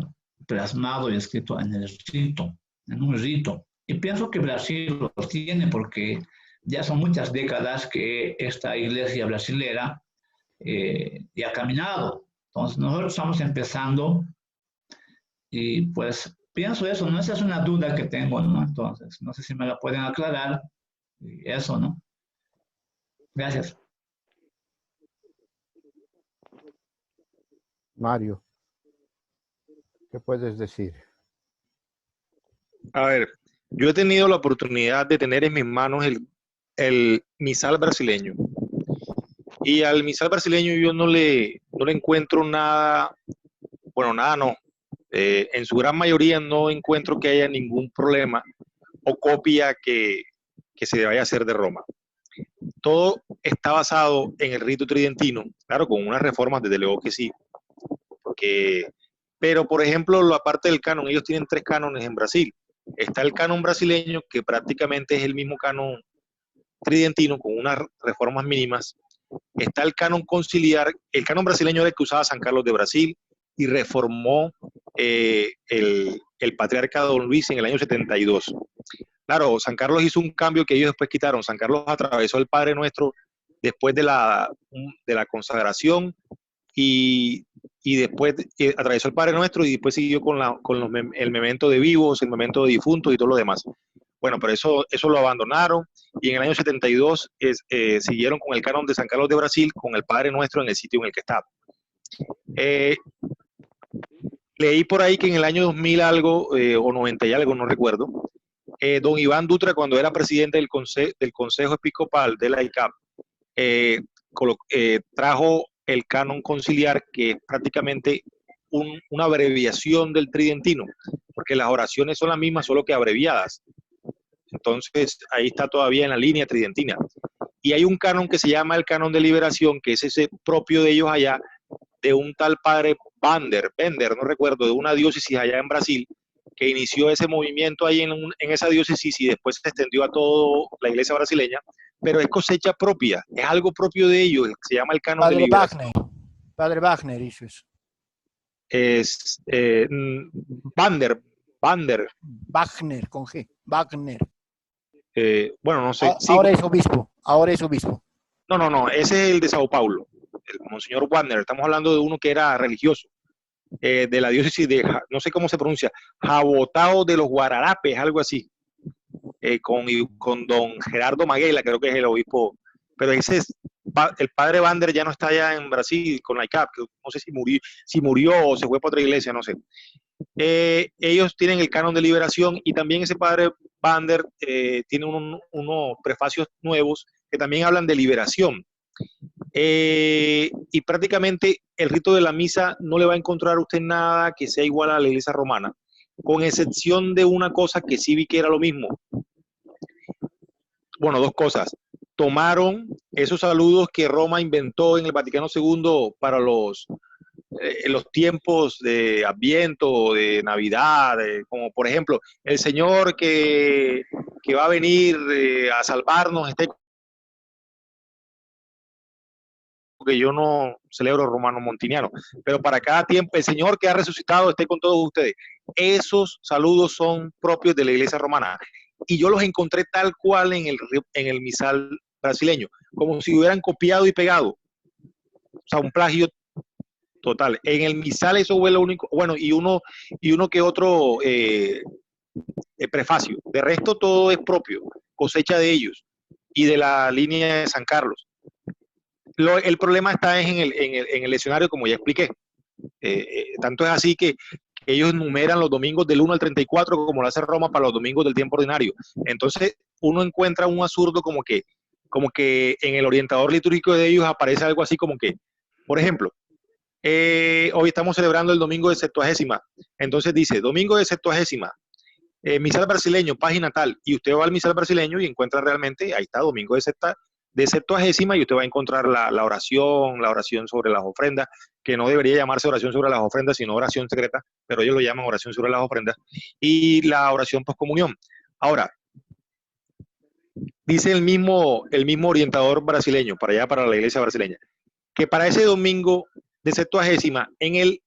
plasmado y escrito en el rito, en un rito. Y pienso que Brasil lo tiene porque ya son muchas décadas que esta iglesia brasilera ya ha caminado. Entonces nosotros estamos empezando y pues pienso eso, ¿no? Esa es una duda que tengo, ¿no? Entonces, no sé si me la pueden aclarar. Eso, ¿no? Gracias. Mario, ¿qué puedes decir? A ver, yo he tenido la oportunidad de tener en mis manos el misal brasileño. Y al misal brasileño yo no le encuentro nada, bueno, nada no. En su gran mayoría no encuentro que haya ningún problema o copia que se vaya a hacer de Roma. Todo está basado en el rito tridentino, claro, con unas reformas desde luego que sí. Pero, por ejemplo, la parte del canon, ellos tienen 3 cánones en Brasil. Está el canon brasileño, que prácticamente es el mismo canon tridentino, con unas reformas mínimas. Está el canon conciliar, el canon brasileño era el que usaba San Carlos de Brasil y reformó el patriarca Don Luis en el año 72. Claro, San Carlos hizo un cambio que ellos después quitaron. San Carlos atravesó el Padre Nuestro después de la consagración y después atravesó el Padre Nuestro y después siguió con el memento de vivos, el memento de difuntos y todo lo demás. Bueno, pero eso lo abandonaron y en el año 72 siguieron con el canon de San Carlos de Brasil, con el Padre Nuestro en el sitio en el que estaba. Leí por ahí que en el año 2000 algo, o 90 y algo, no recuerdo, don Iván Dutra, cuando era presidente del Consejo Episcopal de la ICAP, trajo el canon conciliar, que es prácticamente una abreviación del tridentino, porque las oraciones son las mismas, solo que abreviadas. Entonces, ahí está todavía en la línea tridentina. Y hay un canon que se llama el canon de liberación, que es ese propio de ellos allá, de un tal padre Bender, no recuerdo, de una diócesis allá en Brasil, que inició ese movimiento ahí en esa diócesis y después se extendió a toda la iglesia brasileña, pero es cosecha propia, es algo propio de ellos, se llama el canon de liberación. Padre Wagner hizo eso. Es Bender. Wagner, con G, Wagner. Bueno, no sé. Ahora es obispo. No, ese es el de Sao Paulo, el Monseñor Wagner. Estamos hablando de uno que era religioso, de la diócesis de, no sé cómo se pronuncia, Jabotao de los Guararapes, algo así, con don Gerardo Maguela, creo que es el obispo, pero ese es, el padre Vander ya no está allá en Brasil con la ICAP, que no sé si murió o se fue para otra iglesia, no sé. Ellos tienen el canon de liberación y también ese padre Vander tiene unos prefacios nuevos que también hablan de liberación. Y prácticamente el rito de la misa no le va a encontrar a usted nada que sea igual a la iglesia romana, con excepción de una cosa que sí vi que era lo mismo. Bueno, 2 cosas. Tomaron esos saludos que Roma inventó en el Vaticano II para los tiempos de Adviento, de Navidad, como por ejemplo, el Señor que va a venir a salvarnos, esté que yo no celebro romano montiniano, pero para cada tiempo, el Señor que ha resucitado esté con todos ustedes. Esos saludos son propios de la iglesia romana y yo los encontré tal cual en el misal brasileño, como si hubieran copiado y pegado, o sea, un plagio total. En el misal eso fue lo único, bueno, y uno que otro prefacio. De resto todo es propio, cosecha de ellos y de la línea de San Carlos. El problema está en el leccionario, como ya expliqué. Tanto es así que ellos numeran los domingos del 1 al 34, como lo hace Roma para los domingos del tiempo ordinario. Entonces uno encuentra un absurdo como que en el orientador litúrgico de ellos aparece algo así como que, por ejemplo, hoy estamos celebrando el domingo de Septuagésima. Entonces dice, domingo de Septuagésima, misal brasileño, página tal, y usted va al misal brasileño y encuentra realmente, ahí está, domingo de Septuagésima, y usted va a encontrar la oración sobre las ofrendas, que no debería llamarse oración sobre las ofrendas, sino oración secreta, pero ellos lo llaman oración sobre las ofrendas, y la oración postcomunión. Ahora, dice el mismo orientador brasileño, para allá, para la iglesia brasileña, que para ese domingo de Septuagésima, en el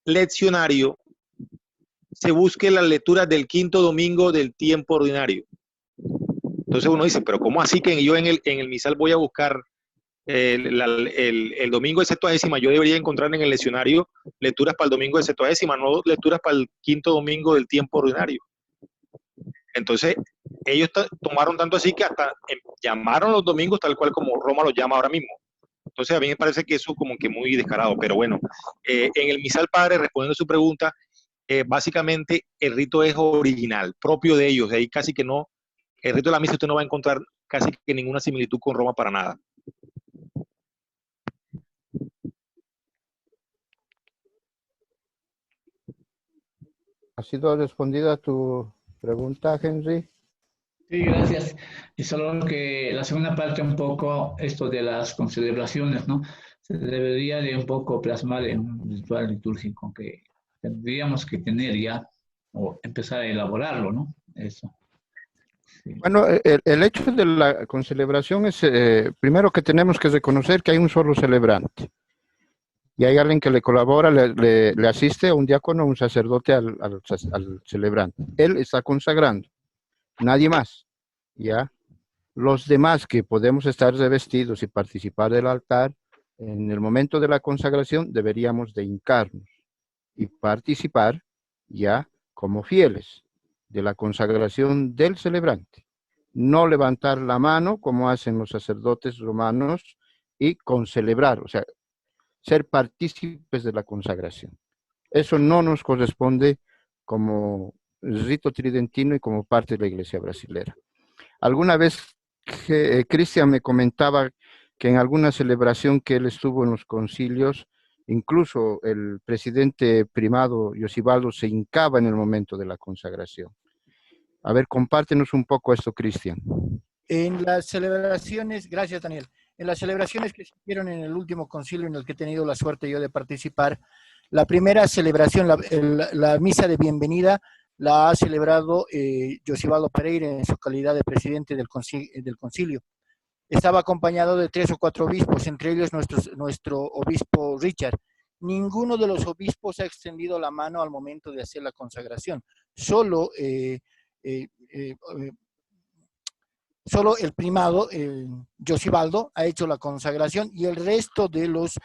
leccionario, se busque las lecturas del quinto domingo del tiempo ordinario. Entonces uno dice, pero ¿cómo así que yo en el misal voy a buscar el domingo de Septuagésima? Yo debería encontrar en el leccionario lecturas para el domingo de Septuagésima, no lecturas para el quinto domingo del tiempo ordinario. Entonces ellos tomaron tanto así que hasta llamaron los domingos tal cual como Roma los llama ahora mismo. Entonces a mí me parece que eso como que muy descarado, pero bueno, en el misal, padre, respondiendo a su pregunta, básicamente el rito es original, propio de ellos, de ahí casi que no, el rito de la misa usted no va a encontrar casi que ninguna similitud con Roma para nada. ¿Ha sido respondida tu pregunta, Henry? Sí, gracias. Y solo que la segunda parte un poco, esto de las concelebraciones, ¿no? Se debería de un poco plasmar en un ritual litúrgico que tendríamos que tener ya, o empezar a elaborarlo, ¿no? Eso. Sí. Bueno, el hecho de la concelebración es, primero que tenemos que reconocer que hay un solo celebrante. Y hay alguien que le colabora, le asiste a un diácono, un sacerdote al celebrante. Él está consagrando, nadie más. ¿Ya? Los demás que podemos estar revestidos y participar del altar, en el momento de la consagración deberíamos de hincarnos y participar ya como fieles de la consagración del celebrante. No levantar la mano como hacen los sacerdotes romanos y concelebrar, o sea, ser partícipes de la consagración. Eso no nos corresponde como rito tridentino y como parte de la iglesia brasilera. Alguna vez Cristian me comentaba que en alguna celebración que él estuvo en los concilios, incluso el presidente primado Josibaldo se hincaba en el momento de la consagración. A ver, compártenos un poco esto, Cristian. En las celebraciones, gracias Daniel, en las celebraciones que se hicieron en el último concilio en el que he tenido la suerte yo de participar, la primera celebración, la misa de bienvenida, la ha celebrado Josibaldo Pereira en su calidad de presidente del concilio. Estaba acompañado de 3 o 4 obispos, entre ellos nuestro obispo Richard. Ninguno de los obispos ha extendido la mano al momento de hacer la consagración. Solo el primado, Josibaldo, ha hecho la consagración y el resto de los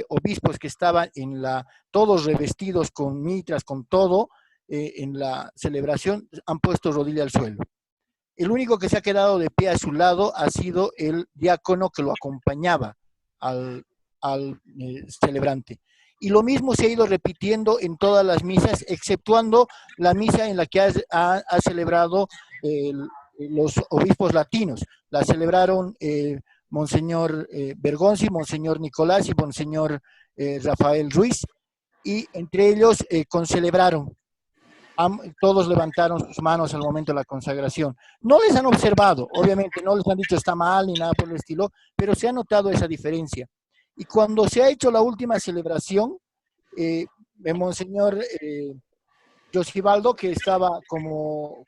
obispos que estaban todos revestidos con mitras, con todo, en la celebración, han puesto rodilla al suelo. El único que se ha quedado de pie a su lado ha sido el diácono que lo acompañaba al celebrante. Y lo mismo se ha ido repitiendo en todas las misas, exceptuando la misa en la que ha celebrado los obispos latinos. La celebraron Monseñor Bergonzi, Monseñor Nicolás y Monseñor Rafael Ruiz, y entre ellos concelebraron. Todos levantaron sus manos al momento de la consagración. No les han observado, obviamente, no les han dicho está mal ni nada por el estilo, pero se ha notado esa diferencia. Y cuando se ha hecho la última celebración, Monseñor Josibaldo, que estaba como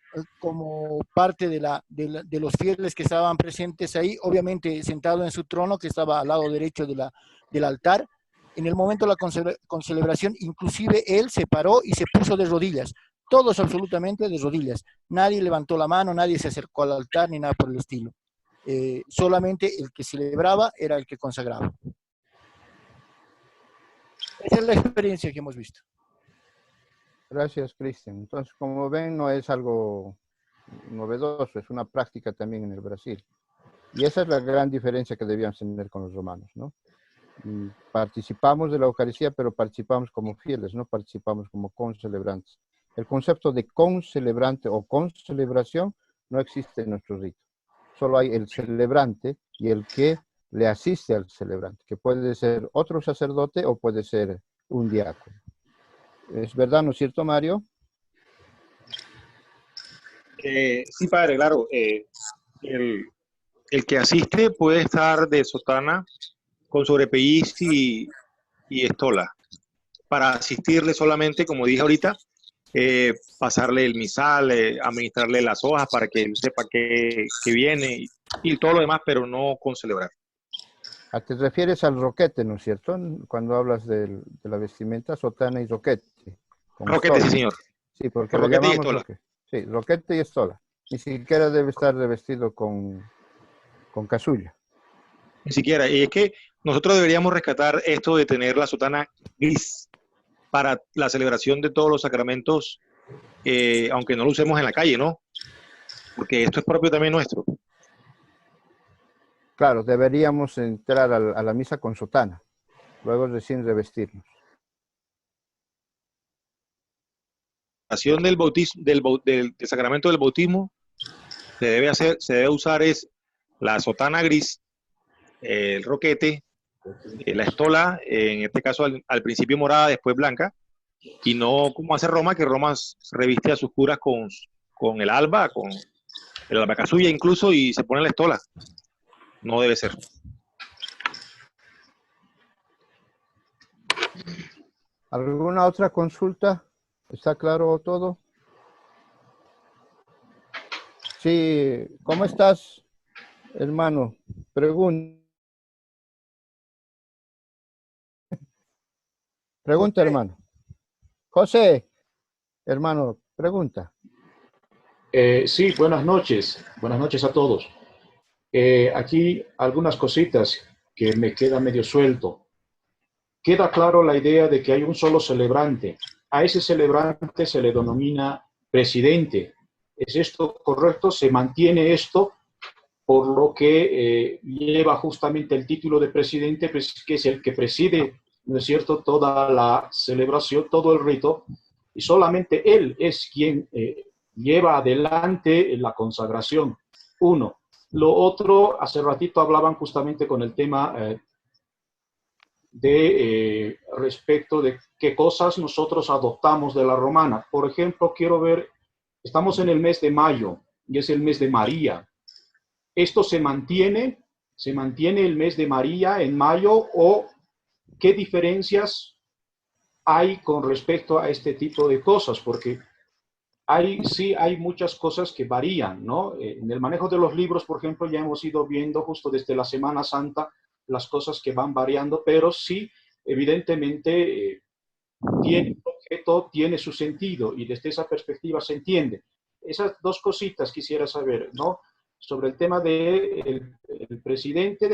parte de los fieles que estaban presentes ahí, obviamente sentado en su trono que estaba al lado derecho del altar. En el momento de la concelebración, inclusive él se paró y se puso de rodillas, todos absolutamente de rodillas. Nadie levantó la mano, nadie se acercó al altar ni nada por el estilo. Solamente el que celebraba era el que consagraba. Esa es la experiencia que hemos visto. Gracias, Cristian. Entonces, como ven, no es algo novedoso, es una práctica también en el Brasil. Y esa es la gran diferencia que debíamos tener con los romanos, ¿no? Y participamos de la Eucaristía, pero participamos como fieles, no participamos como concelebrantes. El concepto de concelebrante o concelebración no existe en nuestro rito. Solo hay el celebrante y el que le asiste al celebrante, que puede ser otro sacerdote o puede ser un diácono. ¿Es verdad, no es cierto, Mario? Sí, padre, claro. El que asiste puede estar de sotana con sobrepelliz y estola. Para asistirle solamente, como dije ahorita, pasarle el misal, administrarle las hojas para que él sepa que viene y todo lo demás, pero no con celebrar. Te refieres al roquete, ¿no es cierto? Cuando hablas de la vestimenta, sotana y roquete. Roquete, sí, señor. Sí, porque lo roquete llamamos y estola. roquete. Sí, roquete y estola. Ni siquiera debe estar revestido con casulla. Ni siquiera. Y es que nosotros deberíamos rescatar esto de tener la sotana gris para la celebración de todos los sacramentos, aunque no lo usemos en la calle, ¿no? Porque esto es propio también nuestro. Claro, deberíamos entrar a la misa con sotana, luego recién revestirnos. La acción del bautismo, del sacramento del bautismo se debe usar es la sotana gris, el roquete, la estola, en este caso al principio morada, después blanca, y no como hace Roma, que Roma reviste a sus curas con el alba, con el albacasulla incluso, y se pone la estola. No debe ser. ¿Alguna otra consulta? ¿Está claro todo? Sí, ¿cómo estás, hermano? Pregunta, hermano. José, hermano, pregunta. Sí, buenas noches a todos. Aquí algunas cositas que me queda medio suelto. Queda claro la idea de que hay un solo celebrante. A ese celebrante se le denomina presidente. ¿Es esto correcto? ¿Se mantiene esto? Por lo que lleva justamente el título de presidente, pues, que es el que preside, ¿no es cierto?, toda la celebración, todo el rito, y solamente él es quien lleva adelante la consagración. Uno. Lo otro, hace ratito hablaban justamente con el tema respecto de qué cosas nosotros adoptamos de la romana. Por ejemplo, quiero ver, estamos en el mes de mayo y es el mes de María. ¿Esto se mantiene el mes de María en mayo o qué diferencias hay con respecto a este tipo de cosas? Porque sí hay muchas cosas que varían, ¿no? En el manejo de los libros, por ejemplo, ya hemos ido viendo justo desde la Semana Santa las cosas que van variando, pero sí, evidentemente, tiene objeto, tiene su sentido y desde esa perspectiva se entiende. Esas dos cositas quisiera saber, ¿no? Sobre el tema del presidente,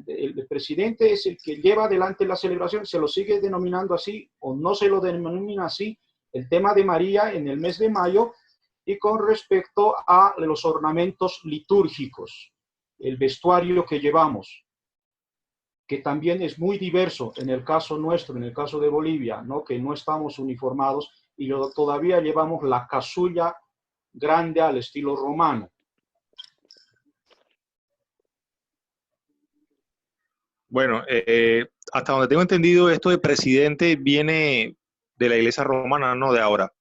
el presidente es el que lleva adelante la celebración, ¿se lo sigue denominando así o no se lo denomina así? El tema de María en el mes de mayo y con respecto a los ornamentos litúrgicos, el vestuario que llevamos, que también es muy diverso en el caso nuestro, en el caso de Bolivia, ¿no? Que no estamos uniformados y todavía llevamos la casulla grande al estilo romano. Bueno, hasta donde tengo entendido, esto de presidente viene de la iglesia romana, no de ahora.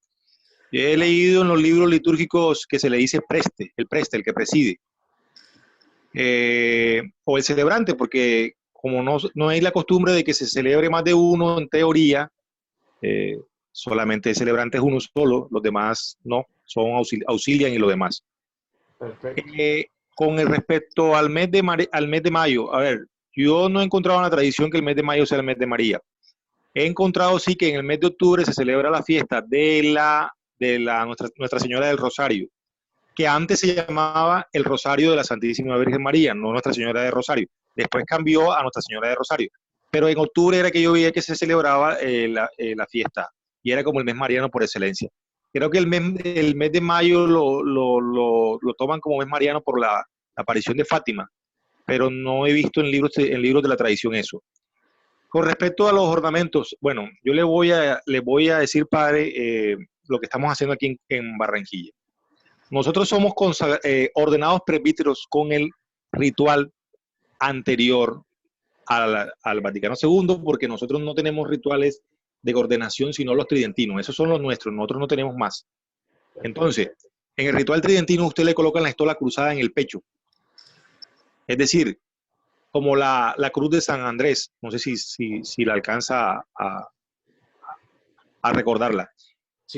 He leído en los libros litúrgicos que se le dice preste, el que preside. O el celebrante, porque como no hay la costumbre de que se celebre más de uno en teoría, solamente el celebrante es uno solo, los demás no, auxilian y lo demás. Perfecto. Con el respecto al mes de mayo, a ver, yo no he encontrado una tradición que el mes de mayo sea el mes de María. He encontrado sí que en el mes de octubre se celebra la fiesta de Nuestra Señora del Rosario, que antes se llamaba el Rosario de la Santísima Virgen María, no Nuestra Señora de Rosario. Después cambió a Nuestra Señora de Rosario. Pero en octubre era que yo veía que se celebraba la fiesta y era como el mes mariano por excelencia. Creo que el mes de mayo lo toman como mes mariano por la aparición de Fátima, pero no he visto en libros de la tradición eso. Con respecto a los ornamentos, bueno, yo le voy a decir, padre, lo que estamos haciendo aquí en Barranquilla. Nosotros somos ordenados presbíteros con el ritual anterior al Vaticano II, porque nosotros no tenemos rituales de ordenación, sino los tridentinos. Esos son los nuestros, nosotros no tenemos más. Entonces, en el ritual tridentino usted le coloca la estola cruzada en el pecho. Es decir, como la cruz de San Andrés, no sé si la alcanza a recordarla,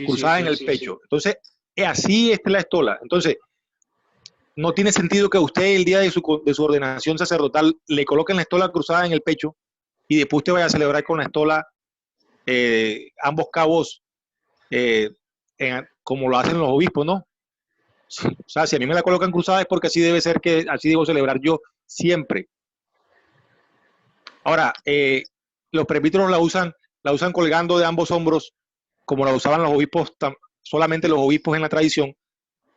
cruzada en el pecho. Sí. Entonces, así es la estola. Entonces, no tiene sentido que usted el día de su ordenación sacerdotal le coloquen la estola cruzada en el pecho y después usted vaya a celebrar con la estola ambos cabos como lo hacen los obispos, ¿no? Sí, o sea, si a mí me la colocan cruzada es porque así debe ser, así debo celebrar yo siempre. Ahora, los presbíteros la usan colgando de ambos hombros, como la usaban los obispos, solamente los obispos en la tradición,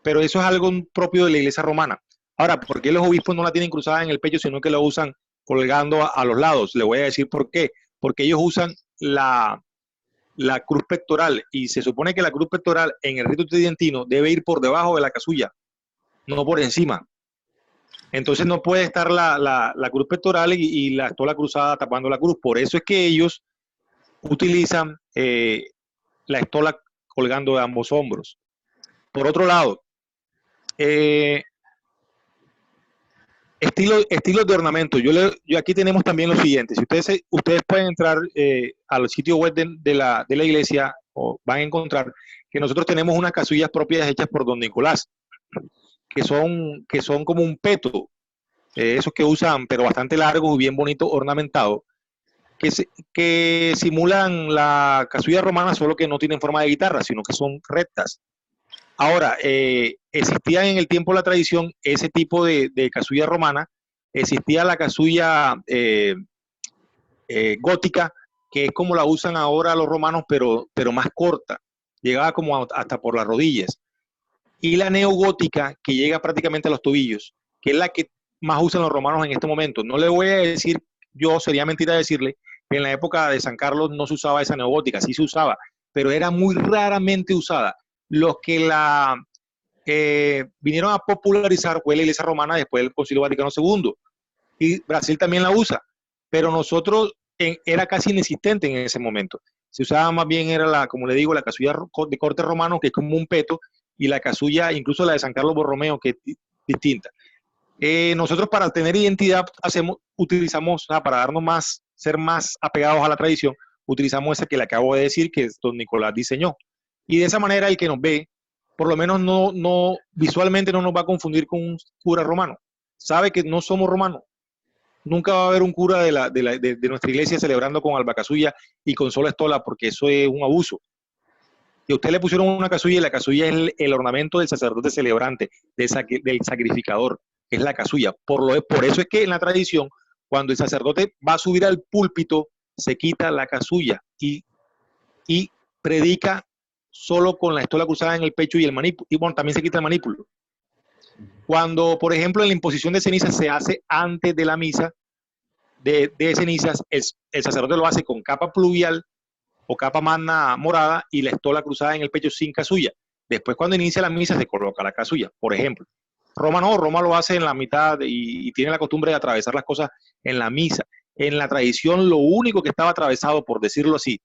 pero eso es algo propio de la Iglesia romana. Ahora, ¿por qué los obispos no la tienen cruzada en el pecho, sino que la usan colgando a los lados? Le voy a decir por qué. Porque ellos usan la cruz pectoral, y se supone que la cruz pectoral en el rito tridentino debe ir por debajo de la casulla, no por encima. Entonces no puede estar la cruz pectoral y la estola cruzada tapando la cruz. Por eso es que ellos utilizan la estola colgando de ambos hombros. Por otro lado, estilos de ornamento. Yo aquí tenemos también lo siguiente. Si ustedes pueden entrar al sitio web de la iglesia, o van a encontrar que nosotros tenemos unas casullas propias hechas por don Nicolás, que son como un peto, esos que usan, pero bastante largos y bien bonitos, ornamentados, que simulan la casulla romana, solo que no tienen forma de guitarra, sino que son rectas. Ahora, existía en el tiempo de la tradición ese tipo de casulla romana, existía la casulla gótica, que es como la usan ahora los romanos, pero más corta, llegaba como hasta por las rodillas. Y la neogótica, que llega prácticamente a los tobillos, que es la que más usan los romanos en este momento. No le voy a decir, sería mentira decirle que en la época de San Carlos no se usaba esa neogótica, sí se usaba, pero era muy raramente usada. Los que la vinieron a popularizar fue la Iglesia Romana después del Concilio Vaticano II. Y Brasil también la usa, pero nosotros era casi inexistente en ese momento. Se usaba más bien, como le digo, la casulla de corte romano, que es como un peto, y la casulla, incluso la de San Carlos Borromeo, que es distinta. Nosotros, para tener identidad, utilizamos, para ser más apegados a la tradición, utilizamos esa que le acabo de decir, que don Nicolás diseñó. Y de esa manera el que nos ve, por lo menos visualmente no nos va a confundir con un cura romano. Sabe que no somos romanos. Nunca va a haber un cura de nuestra iglesia celebrando con albacasulla y con sola estola, porque eso es un abuso. Y a usted le pusieron una casulla, y la casulla es el ornamento del sacerdote celebrante, del sacrificador, que es la casulla. Por eso es que en la tradición, cuando el sacerdote va a subir al púlpito, se quita la casulla y predica solo con la estola cruzada en el pecho y el manípulo, y bueno, también se quita el manípulo. Cuando, por ejemplo, en la imposición de cenizas se hace antes de la misa de cenizas, el sacerdote lo hace con capa pluvial o capa magna morada y la estola cruzada en el pecho sin casulla. Después, cuando inicia la misa, se coloca la casulla, por ejemplo. Roma no, Roma lo hace en la mitad y tiene la costumbre de atravesar las cosas en la misa. En la tradición, lo único que estaba atravesado, por decirlo así,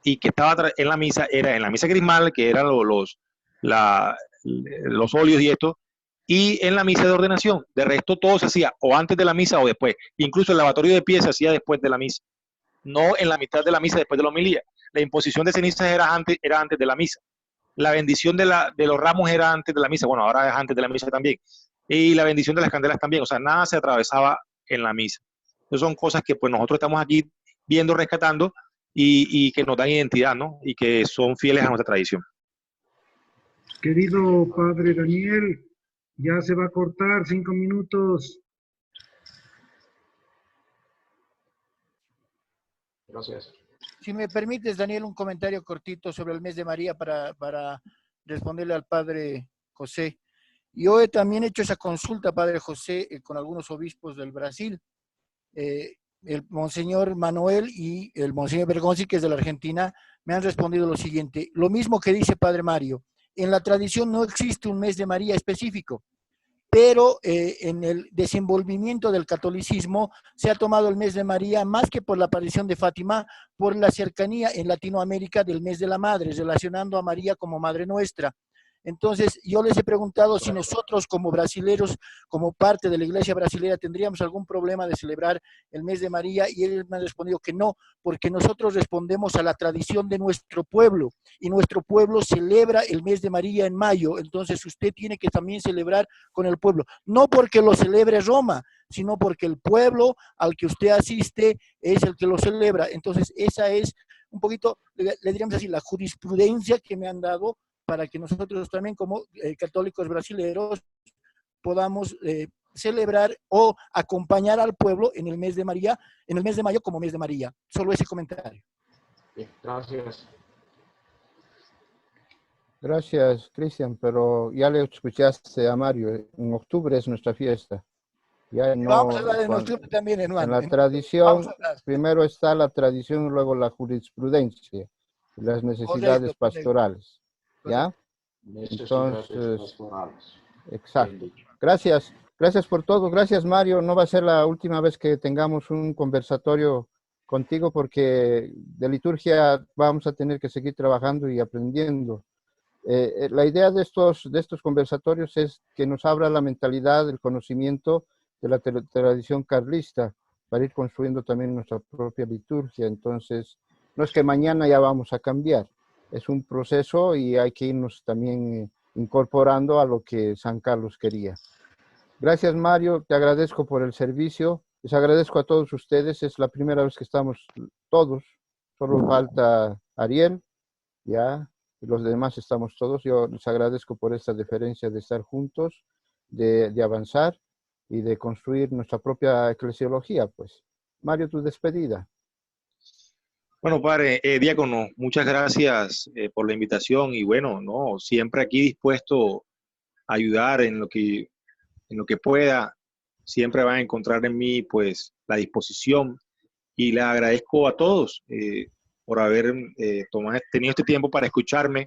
y que estaba en la misa, era en la misa crismal, que eran los óleos y esto, y en la misa de ordenación. De resto, todo se hacía o antes de la misa o después. Incluso el lavatorio de pies se hacía después de la misa, no en la mitad de la misa después de la homilía. La imposición de cenizas era antes de la misa. la bendición de los ramos era antes de la misa, bueno, ahora es antes de la misa también, y la bendición de las candelas también, o sea, nada se atravesaba en la misa. Esas son cosas que pues nosotros estamos aquí viendo, rescatando, y que nos dan identidad, ¿no? Y que son fieles a nuestra tradición. Querido Padre Daniel, ya se va a cortar 5 minutos. Gracias. Si me permites, Daniel, un comentario cortito sobre el mes de María para responderle al Padre José. Yo he también hecho esa consulta, Padre José, con algunos obispos del Brasil. El Monseñor Manuel y el Monseñor Bergonzi, que es de la Argentina, me han respondido lo siguiente. Lo mismo que dice Padre Mario. En la tradición no existe un mes de María específico, pero en el desenvolvimiento del catolicismo se ha tomado el mes de María más que por la aparición de Fátima, por la cercanía en Latinoamérica del mes de la Madre, relacionando a María como Madre Nuestra. Entonces, yo les he preguntado si nosotros como brasileros, como parte de la iglesia brasilera, tendríamos algún problema de celebrar el mes de María, y ellos me han respondido que no, porque nosotros respondemos a la tradición de nuestro pueblo, y nuestro pueblo celebra el mes de María en mayo. Entonces usted tiene que también celebrar con el pueblo, no porque lo celebre Roma, sino porque el pueblo al que usted asiste es el que lo celebra. Entonces esa es un poquito, le diríamos así, la jurisprudencia que me han dado para que nosotros también como católicos brasileños podamos celebrar o acompañar al pueblo en el mes de María, en el mes de mayo como mes de María. Solo ese comentario. Bien, gracias. Gracias, Cristian, pero ya le escuchaste a Mario, en octubre es nuestra fiesta. Ya no, vamos a hablar de octubre también, hermano. En la tradición, primero está la tradición y luego la jurisprudencia y las necesidades pastorales. ¿Ya? Entonces, exacto. Gracias. Gracias por todo. Gracias, Mario. No va a ser la última vez que tengamos un conversatorio contigo, porque de liturgia vamos a tener que seguir trabajando y aprendiendo. La idea de estos conversatorios es que nos abra la mentalidad, el conocimiento de la tradición carlista para ir construyendo también nuestra propia liturgia. Entonces, no es que mañana ya vamos a cambiar. Es un proceso y hay que irnos también incorporando a lo que San Carlos quería. Gracias, Mario. Te agradezco por el servicio. Les agradezco a todos ustedes. Es la primera vez que estamos todos. Solo falta Ariel, ya, y los demás estamos todos. Yo les agradezco por esta deferencia de estar juntos, de avanzar y de construir nuestra propia eclesiología, pues. Mario, tu despedida. Bueno, padre, diácono, muchas gracias por la invitación, y bueno, no, siempre aquí dispuesto a ayudar en lo que pueda. Siempre van a encontrar en mí pues la disposición, y le agradezco a todos por haber tenido este tiempo para escucharme.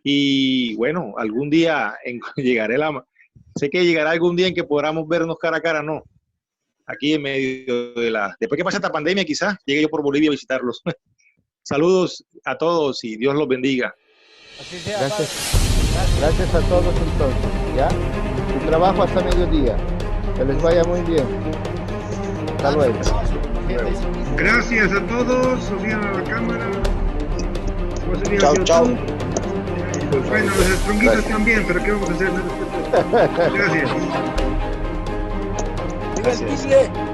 Y bueno, algún día sé que llegará algún día en que podamos vernos cara a cara, ¿no? Aquí en medio después que pase esta pandemia, quizás llegue yo por Bolivia a visitarlos. Saludos a todos y Dios los bendiga. Así sea, gracias. Gracias a todos entonces, ¿ya? Su trabajo hasta mediodía. Que les vaya muy bien. Hasta luego. Gracias a todos. Sofía a la cámara. Chao, chao. Bueno, los estrunguitos también, pero ¿qué vamos a hacer? Gracias. Gracias.